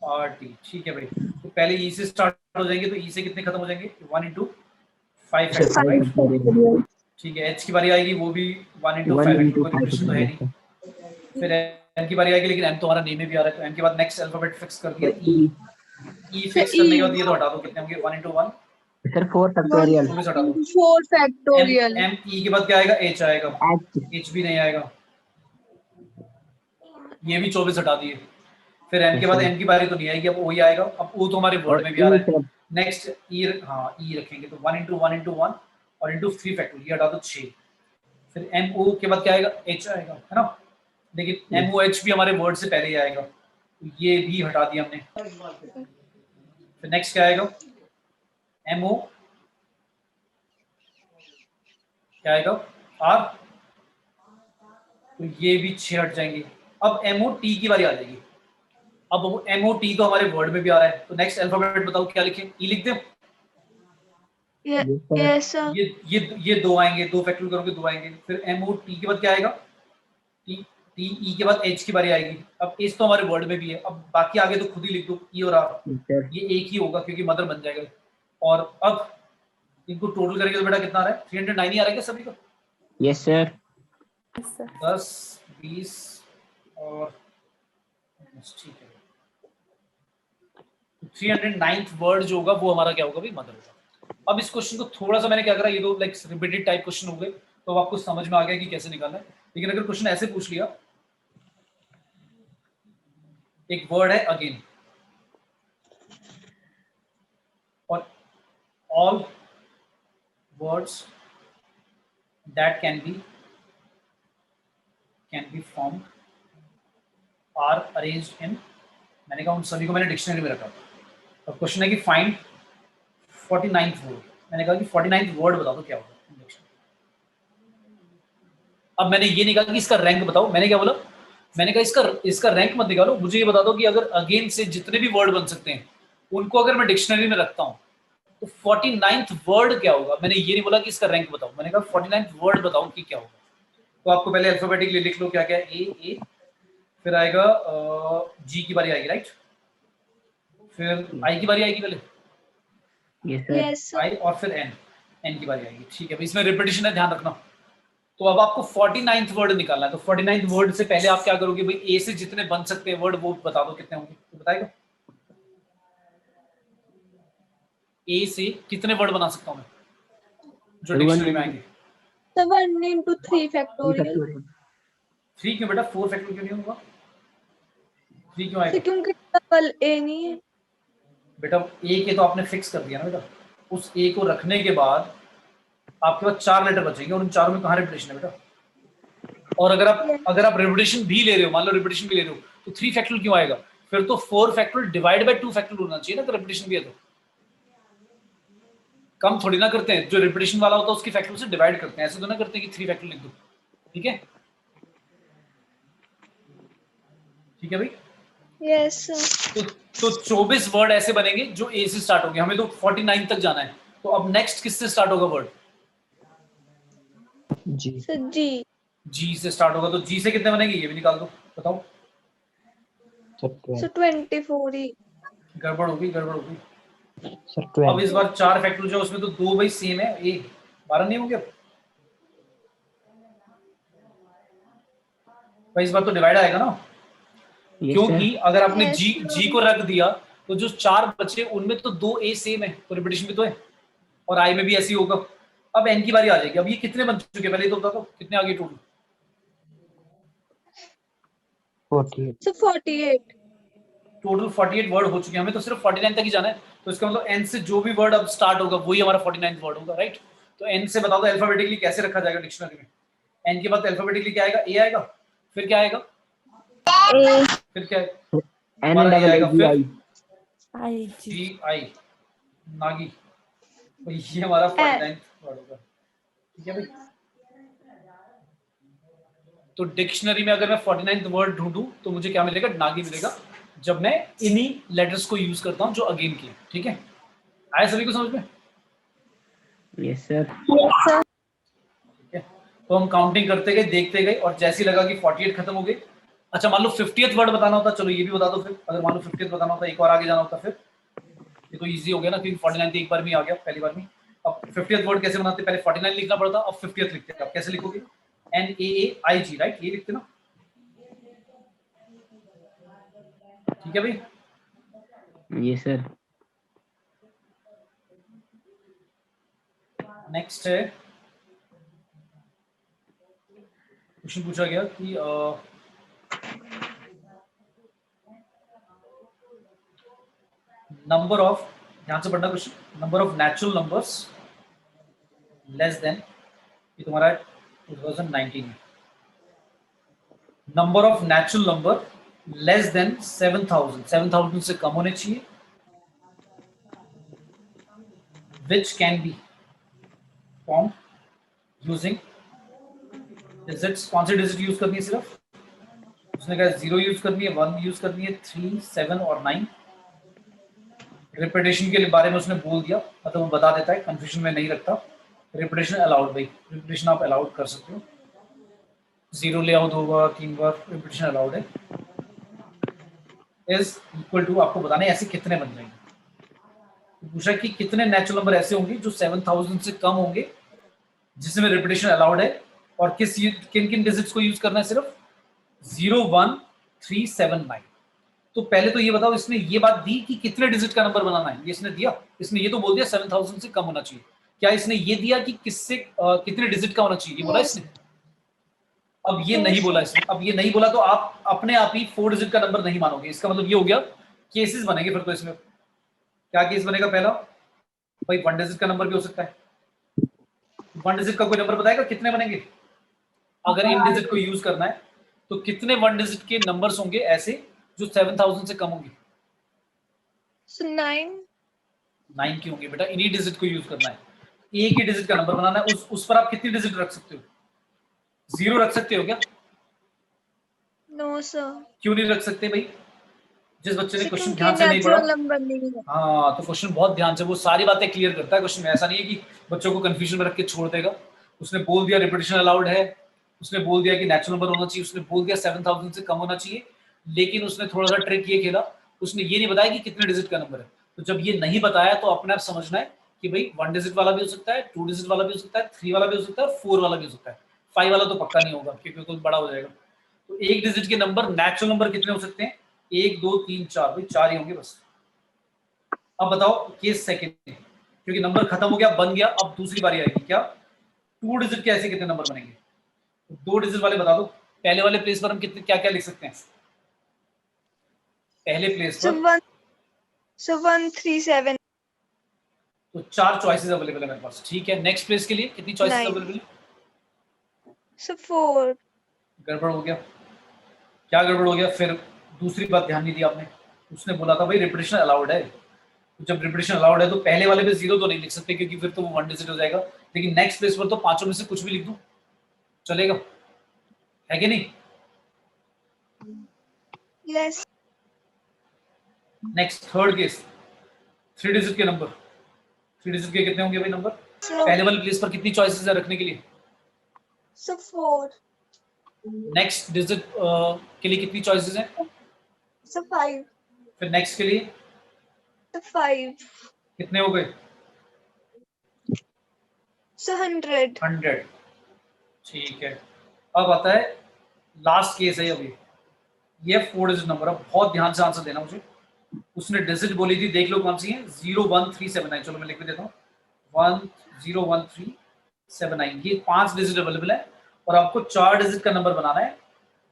आर टी। ठीक है भाई, तो पहले ई से स्टार्ट हो जाएंगे, तो ई से कितने खत्म हो जाएंगे? 1 into 5 फैक्टर, राइट? ठीक है, एच की बारी आएगी, वो भी 1 into 5 फैक्टर, कोई रिपीटेशन तो है नहीं। फिर एम की बारी आएगी, लेकिन एम तो हमारा नेम में भी आ रहा है, तो एम के बाद नेक्स्ट अल्फाबेट फिक्स कर दिया ई। ई फिक्स करने के बाद ये तो हटा दो, कितने होंगे 1 into 1 सर 4 फैक्टोरियल 24 हटा दो। 4 एम फैक्टोरियल एम ई के बाद क्या आएगा, एच आएगा, एच एच भी नहीं आएगा, ये भी 24 हटा दिए। फिर एम के बाद एम की बारी तो नहीं आएगी, अब ओ ही आएगा। अब ओ तो हमारे वर्ड और में भी आ रहा ई है। सर नेक्स्ट ई, हाँ ई रखेंगे तो 1 into 1 into 1 और इंटू 3 फैक्टोरियल, ये हटा दो 6। फिर एम ओ के बाद क्या आएगा, एच आएगा, है ना। लेकिन एम ओ एच भी हमारे वर्ड से पहले ही आएगा, तो ये भी हटा दिया हमने। फिर नेक्स्ट क्या आएगा, एम ओ क्या आएगा, आर, तो ये भी 6 हट जाएंगे। अब एम ओ टी की बारी आ जाएगी। अब एम ओ टी तो हमारे वर्ड में भी आ रहा है, तो नेक्स्ट अल्फाबेट बताओ क्या लिखें, ई लिख दें। यस सर ये दो आएंगे, दो फैक्टोरियल करोगे दो आएंगे। फिर एम ओ टी के बाद क्या आएगा, टी, टी ई के बाद एच की बारी आएगी। अब एच तो हमारे वर्ड में भी है, अब बाकी आगे तो खुद ही लिख दो, ई और आर, सर ये एक ही होगा क्योंकि मदर बन जाएगा। और अब इनको टोटल करेंगे तो बेटा कितना आ रहा है, 309 ही आ रहा है क्या सभी का, यस सर 10 20 और ठीक है। 309th वर्ड जो होगा वो हमारा क्या होगा भाई, मदर होगा। अब इस क्वेश्चन को थोड़ा सा मैंने क्या करा, ये तो लाइक रिपीटेड टाइप क्वेश्चन हो गए, तो अब आपको समझ में आ गया कि कैसे निकालना है। लेकिन अगर क्वेश्चन ऐसे पूछ लिया, एक वर्ड है अगेन, और all words that can be formed or arranged in, मैंने कहा उन सभी को मैंने डिक्शनरी में रखा। अब क्वेश्चन है कि फाइंड 49th वर्ड, मैंने कहा कि 49th वर्ड बता दो क्या होगा डिक्शनरी। अब मैंने ये नहीं कहा कि इसका रैंक बताओ, मैंने क्या बोला, मैंने कहा इसका रैंक मत निकालो, मुझे ये बता दो कि अगर अगेन से जितने भी वर्ड बन सकते हैं उनको अगर मैं डिक्शनरी में रखता हूँ तो 49th वर्ड क्या होगा। मैंने ये नहीं बोला कि इसका रैंक बताओ, मैंने कहा 49th वर्ड बताओ कि क्या होगा। तो आपको पहले अल्फाबेटिकली लिख लो क्या क्या है, ए, फिर आएगा जी की बारी आएगी, राइट, फिर आई की बारी आएगी पहले, यस सर यस आई, और फिर एन की बारी आएगी, ठीक है। इसमें रिपीटिशन है, ध्यान रखना। तो अब आपको 49th वर्ड निकालना है, तो 49th वर्ड से पहले आप क्या करोगे भाई, ए से जितने बन सकते हैं वर्ड वो बता दो कितने होंगे, तो बताएगा ए से कितने वर्ड बना सकता हूं मैं जो डिक्शनरी में आएंगे। 1 into 3 फैक्टोरियल 3 क्यों बेटा, 4 फैक्टर क्यों नहीं होगा, 3 क्यों सर आएगा क्योंकि डबल ए नहीं है। बेटा, ए के तो आपने फिक्स कर दिया ना बेटा, उस ए को रखने के बाद आपके पास 4 लेटर बचेंगे और उन चारों में कहाँ रिपीटेशन है बेटा। और अगर आप रिपीटेशन भी ले रहे हो, मान लो रिपीटेशन भी ले रहे हो, तो 3 फैक्टोरियल क्यों आएगा, फिर तो 4 फैक्टोरियल डिवाइड बाय 2 फैक्टोरियल होना चाहिए ना, अगर रिपीटेशन भी है तो। कम थोड़ी ना करते हैं, जो रिपीटेशन वाला होता है उसकी फैक्टोरियल से डिवाइड करते हैं, ऐसे तो ना करते हैं कि 3 फैक्टोरियल लिख दो, ठीक है, ठीक है भाई। यस सर तो 24 वर्ड ऐसे बनेंगे जो ए से स्टार्ट होंगे, हमें तो 49 तक जाना है। तो अब नेक्स्ट किससे स्टार्ट होगा वर्ड, जी सर जी जी से स्टार्ट होगा, तो जी से कितने बनेंगे ये भी निकाल दो, बताओ। सर 24 ही गड़बड़ होगी, गड़बड़ होगी। सर अब इस बार 4 फैक्टोरियल जो उसमें तो 2 भाई सेम है, ए 12 नहीं होंगे भाई, इस बार तो डिवाइड आएगा ना, यस क्योंकि सर अगर आपने Yes, जी जी को रख दिया तो जो 4 बचे उनमें तो 2 ए सेम है, तो रिपीटेशन भी तो है, और आई में भी ऐसे ही होगा। अब एन की बारी आ जाएगी, अब ये कितने बन चुके हैं पहले तो बता दो, कितने आगे टोटल, 48 सर 48 टोटल 48 वर्ड हो चुके हैं, हमें तो सिर्फ 49 तक ही जाना है। तो इसका मतलब एन से जो भी वर्ड अब स्टार्ट होगा वही हमारा 49th वर्ड होगा, राइट। तो एन से बता दो अल्फाबेटिकली कैसे रखा जाएगा डिक्शनरी में। एन के बाद अल्फाबेटिकली क्या आएगा, ए आएगा, फिर क्या आएगा, ए फिर क्या एन दोबारा ए डबल आएगा, जी फिर आई जी आई, नागी, तो ये हमारा 49th वर्ड होगा, ठीक है भाई। तो डिक्शनरी में अगर मैं 49th वर्ड ढूंढूं तो मुझे क्या मिलेगा, नागी मिलेगा, जब मैं इन्हीं लेटर्स को यूज करता हूं जो अगेन की, ठीक है। आया सभी को समझ में, यस सर सर ठीक है। तो हम काउंटिंग करते गए, देखते गए, और जैसे ही लगा कि 48 खत्म हो गई, अच्छा मान लो 50th वर्ड बताना होता, चलो ये भी बता दो फिर, अगर मान लो 50th बताना होता, एक और आगे जाना होता, फिर ये तो इजी हो गया ना, क्योंकि 49 एक बार में आ गया पहली बार में। अब 50th वर्ड कैसे बनाते, पहले 49 लिखना पड़ता, अब 50th लिखते हैं। अब कैसे लिखोगे, NAAIG, राइट, ये लिखते ना, ठीक है भाई। Yes sir. नेक्स्ट है, क्वेश्चन पूछा गया कि नंबर ऑफ, ध्यान से पढ़ना question, number of natural numbers less than, ये तुम्हारा 2019 में, number of natural number less than 7000, 7000 से कम होने चाहिए, which can be formed using digits. कौन सी डिजिट यूज करनी है? सिर्फ उसने कहा 0 यूज करनी है, 1 यूज करनी है, 3, 7 और 9। रिपीटेशन के बारे में उसने बोल दिया, मतलब वो बता देता है, कंफ्यूजन में नहीं रखता। रिपीटेशन अलाउड भाई, रिपीटेशन आप अलाउड कर सकते हो, 0 ले आओ 2 बार 3 बार, रिपीटेशन अलाउड है। इज इक्वल टू, आपको बताना है ऐसे कितने बन जाएंगे। पूछा कि कितने नेचुरल नंबर ऐसे होंगे जो 7000 से कम होंगे जिसमें रिपीटेशन अलाउड है, और किन किन डिजिट्स को यूज करना है? सिर्फ 0, 1, 3, 7, 9। तो पहले तो ये बताओ, इसने ये बात दी कि कितने डिजिट का नंबर बनाना है, ये इसने दिया? इसने ये तो बोल दिया 7000 से कम होना चाहिए। क्या इसने ये दिया कि किससे कितने डिजिट का होना चाहिए? ये बोला इसने? अब ये नहीं बोला इसने। अब ये नहीं बोला तो आप अपने आप ही 4 डिजिट का नंबर नहीं मानोगे। इसका मतलब ये हो गया, केसेस बनेंगे फिर तो इसमें। क्या केस बनेगा? पहला भाई 1 डिजिट का नंबर भी हो सकता है। 1 डिजिट का कोई नंबर बताएगा कितने बनेंगे? अगर इन डिजिट को यूज करना है तो कितने 1 डिजिट के नंबर्स होंगे ऐसे जो 7000 से कम होंगे? 9। 9 की होंगे बेटा, इन्हीं डिजिट को यूज करना है। एक ही डिजिट का नंबर बनाना है, उस पर आप कितनी डिजिट रख सकते हो? 0 रख सकते हो क्या? No sir. क्यों नहीं रख सकते भाई? जिस बच्चे ने क्वेश्चन क्योंकि ध्यान से नहीं पढ़ा, नेचुरल नंबर नहीं है। हाँ तो क्वेश्चन बहुत ध्यान से, वो सारी बातें क्लियर करता है क्वेश्चन में। ऐसा नहीं है कि बच्चों को कंफ्यूजन में रख के छोड़ देगा। उसने बोल दिया रिपीटेशन अलाउड है, उसने बोल दिया कि नेचुरल नंबर होना चाहिए, उसने बोल दिया 7000 से कम होना चाहिए, लेकिन उसने थोड़ा सा ट्रिक ये खेला, उसने ये नहीं बताया कि कितने डिजिट का नंबर है। तो जब ये नहीं बताया तो अपने आप समझना है कि भाई 1 डिजिट वाला भी हो सकता है, 2 डिजिट वाला भी हो सकता है, 3 वाला भी हो सकता है, 4 वाला भी हो सकता है। 5 वाला तो पक्का नहीं होगा क्योंकि तो बड़ा हो जाएगा। तो एक डिजिट के नंबर, नेचुरल नंबर कितने हो सकते हैं? 1, 2, 3, 4, भाई 4 ही होंगे बस। अब बताओ केस सेकंड, क्योंकि नंबर खत्म हो गया, बन गया, अब दूसरी बारी आएगी। क्या 2 डिजिट के ऐसे कितने नंबर बनेंगे? 2 डिजिट वाले बता दो। पहले वाले प्लेस पर हम कितने क्या क्या लिख सकते हैं? पहले प्लेस पर 137। तो 4 चॉइसेस अवेलेबल है मेरे पास, ठीक है। नेक्स्ट प्लेस के लिए कितनी चॉइसेस 9। अवेलेबल है? सो 4। गड़बड़ हो गया। क्या गड़बड़ हो गया? फिर दूसरी बात ध्यान नहीं दी आपने। उसने बोला था भाई रिपीटेशन अलाउड है, तो जब रिपीटेशन अलाउड है तो पहले वाले पे 0 तो नहीं लिख सकते क्योंकि फिर तो वो 1 डिजिट हो जाएगा, लेकिन नेक्स्ट प्लेस पर तो पांचों में से कुछ भी लिख दूं, चलेगा? है कि नहीं? Yes. Next third case, 3 digit के नंबर। 3 डिजिट के कितने होंगे भाई नंबर? पहले वाले प्लेस पर कितनी चॉइसेस है रखने के लिए? सो 4। नेक्स्ट डिजिट के लिए कितनी चॉइसेस हैं? सो 5। फिर नेक्स्ट के लिए सो 5। कितने हो गए? सो 100। 100, ठीक है। अब आता है लास्ट केस है अभी, ये 4 डिजिट नंबर। अब बहुत ध्यान से आंसर देना मुझे। उसने डिजिट बोली थी, देख लो कौन सी है, 01379। चलो मैं लिख देता हूँ, 101379। ये 5 डिजिट अवेलेबल है और आपको 4 डिजिट का नंबर बनाना है,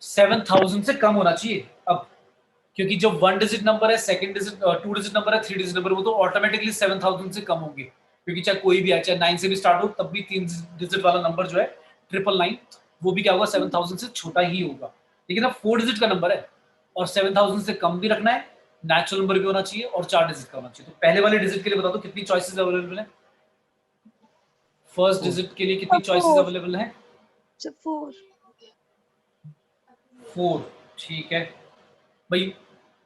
7000 से कम होना चाहिए। अब क्योंकि जो 1 डिजिट नंबर है, सेकंड डिजिट 2 डिजिट नंबर है, 3 डिजिट नंबर, वो तो ऑटोमेटिकली 7000 से कम होंगे, क्योंकि चाहे कोई भी है, चाहे 9 से भी स्टार्ट हो, तब भी 3 डिजिट वाला नंबर जो है 999, वो भी क्या होगा? 7000 से छोटा ही होगा। लेकिन अब 4 डिजिट का नंबर है और 7000 से कम भी रखना है, नेचुरल नंबर भी होना चाहिए और 4 डिजिट का होना चाहिए। तो पहले वाले डिजिट के लिए बता दो कितनी चॉइसेस अवेलेबल है? फर्स्ट डिजिट के लिए कितनी चॉइसेस अवेलेबल है? सो 4। 4, ठीक है भाई।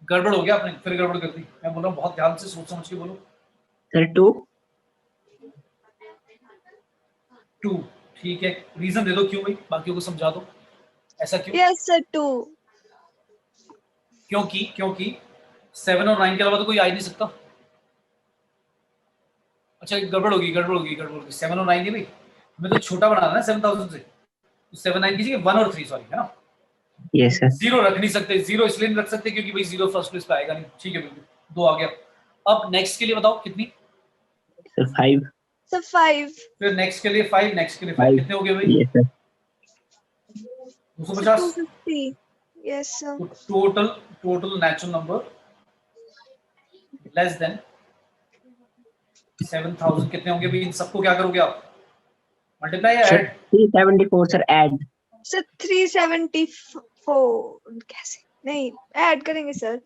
गड़बड़ हो गया, आपने फिर गड़बड़ कर दी। मैं बोल रहा हूँ बहुत ध्यान से सोच समझ के बोलो। सर 2। 2, ठीक है। रीजन दे दो क्यों भाई, बाकियों को समझा दो, ऐसा क्यों? Yes sir 2। क्योंकि 7 और 9 के अलावा तो कोई आ ही नहीं सकता। अच्छा गड़बड़ होगी 7 और 9 नहीं भाई, हमें तो छोटा बनाना है 7000 से, तो 7 9 की जगह 1 और 3 सॉरी, है ना? Yes sir. 0 रख नहीं सकते। 0 इसलिए नहीं रख सकते क्योंकि भाई 0 फर्स्ट प्लेस पे आएगा नहीं, ठीक है बिल्कुल। 2 आ गया। अब नेक्स्ट के लिए बताओ कितनी, सर 5। सर 5. फिर नेक्स्ट के लिए 5, नेक्स्ट के लिए 5, 5 कितने हो गए भाई? Yes sir. 250। 250. Yes sir. तो total natural number less than 7000 कितने होंगे भाई? इन सबको क्या करोगे आप, मल्टीप्लाई या sir add? 374 sir add. Sir 374 कैसे, नहीं ऐड करेंगे सर.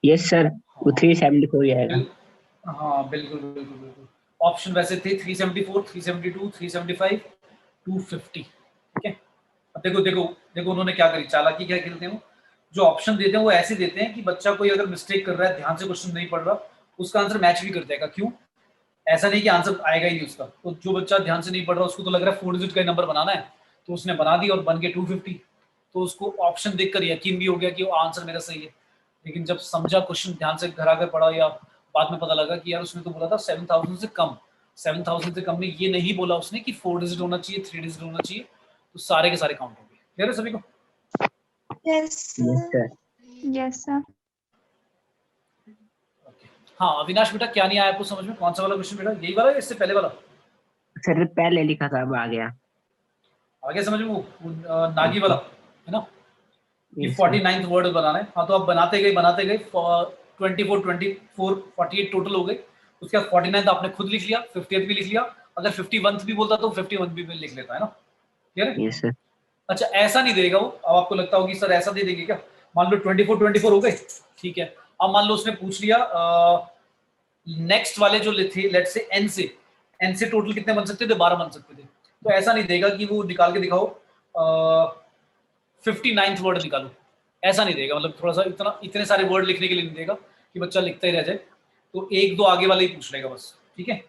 यस सर वो 374 ही आएगा। हाँ बिल्कुल बिल्कुल बिल्कुल। ऑप्शन वैसे थे 374, 372, 375, 250। ठीक है, अब देखो देखो देखो उन्होंने क्या करी, चालाकी क्या खेलते हैं वो, जो ऑप्शन देते हैं वो ऐसे देते हैं कि बच्चा कोई अगर मिस्टेक कर रहा है, ध्यान से क्वेश्चन नहीं पढ़ रहा, उसका आंसर मैच भी कर देगा। क्यों? ऐसा नहीं कि आंसर आएगा ही नहीं उसका। तो जो बच्चा ध्यान से नहीं पढ़ रहा, उसको तो लग रहा है 4 डिजिट का नंबर बनाना है, तो उसने बना दी और बन के 250, तो उसको ऑप्शन देखकर यकीन भी हो गया कि वो आंसर मेरा सही है। लेकिन जब समझा क्वेश्चन, ध्यान से घर आकर पढ़ा, या बाद में पता लगा कि यार उसने तो बोला था 7000 से कम, 7000 से कम में ये नहीं बोला उसने कि 4 डिजिट होना चाहिए, 3 डिजिट होना चाहिए, तो सारे के सारे काउंट हो गए। क्लियर है सभी को? Yes yes sir. Sir. Yes, sir. हाँ अविनाश बेटा, क्या नहीं आया आपको समझ में? कौन सा वाला क्वेश्चन बेटा, यही वाला या इससे पहले वाला? सर पहले लिखा था अब आ गया। आगे समझ में वो नागी वाला है ना, कि Yes, 49th वर्ड बनाना है। हाँ तो आप बनाते गए 24, 24, 48 टोटल हो गए। उसके बाद 49th आपने खुद लिख लिया, 50th भी लिख लिया, अगर 51th भी बोलता तो 51th भी लिख लेता है ना। क्लियर है? Yes sir. अच्छा ऐसा नहीं देगा वो, अब आपको लगता होगी सर ऐसा दे देंगे क्या? मान लो 24 हो गए, ठीक है, अब मान लो उसने पूछ लिया नेक्स्ट वाले जो थे लेट से एन से टोटल कितने बन सकते थे? 12 बन सकते थे। तो ऐसा नहीं देगा कि वो निकाल के दिखाओ 59th वर्ड निकालो, ऐसा नहीं देगा। मतलब थोड़ा सा इतने सारे वर्ड लिखने के लिए नहीं देगा कि बच्चा लिखता ही रह जाए, तो एक दो आगे वाले ही पूछ लेगा बस। ठीक है,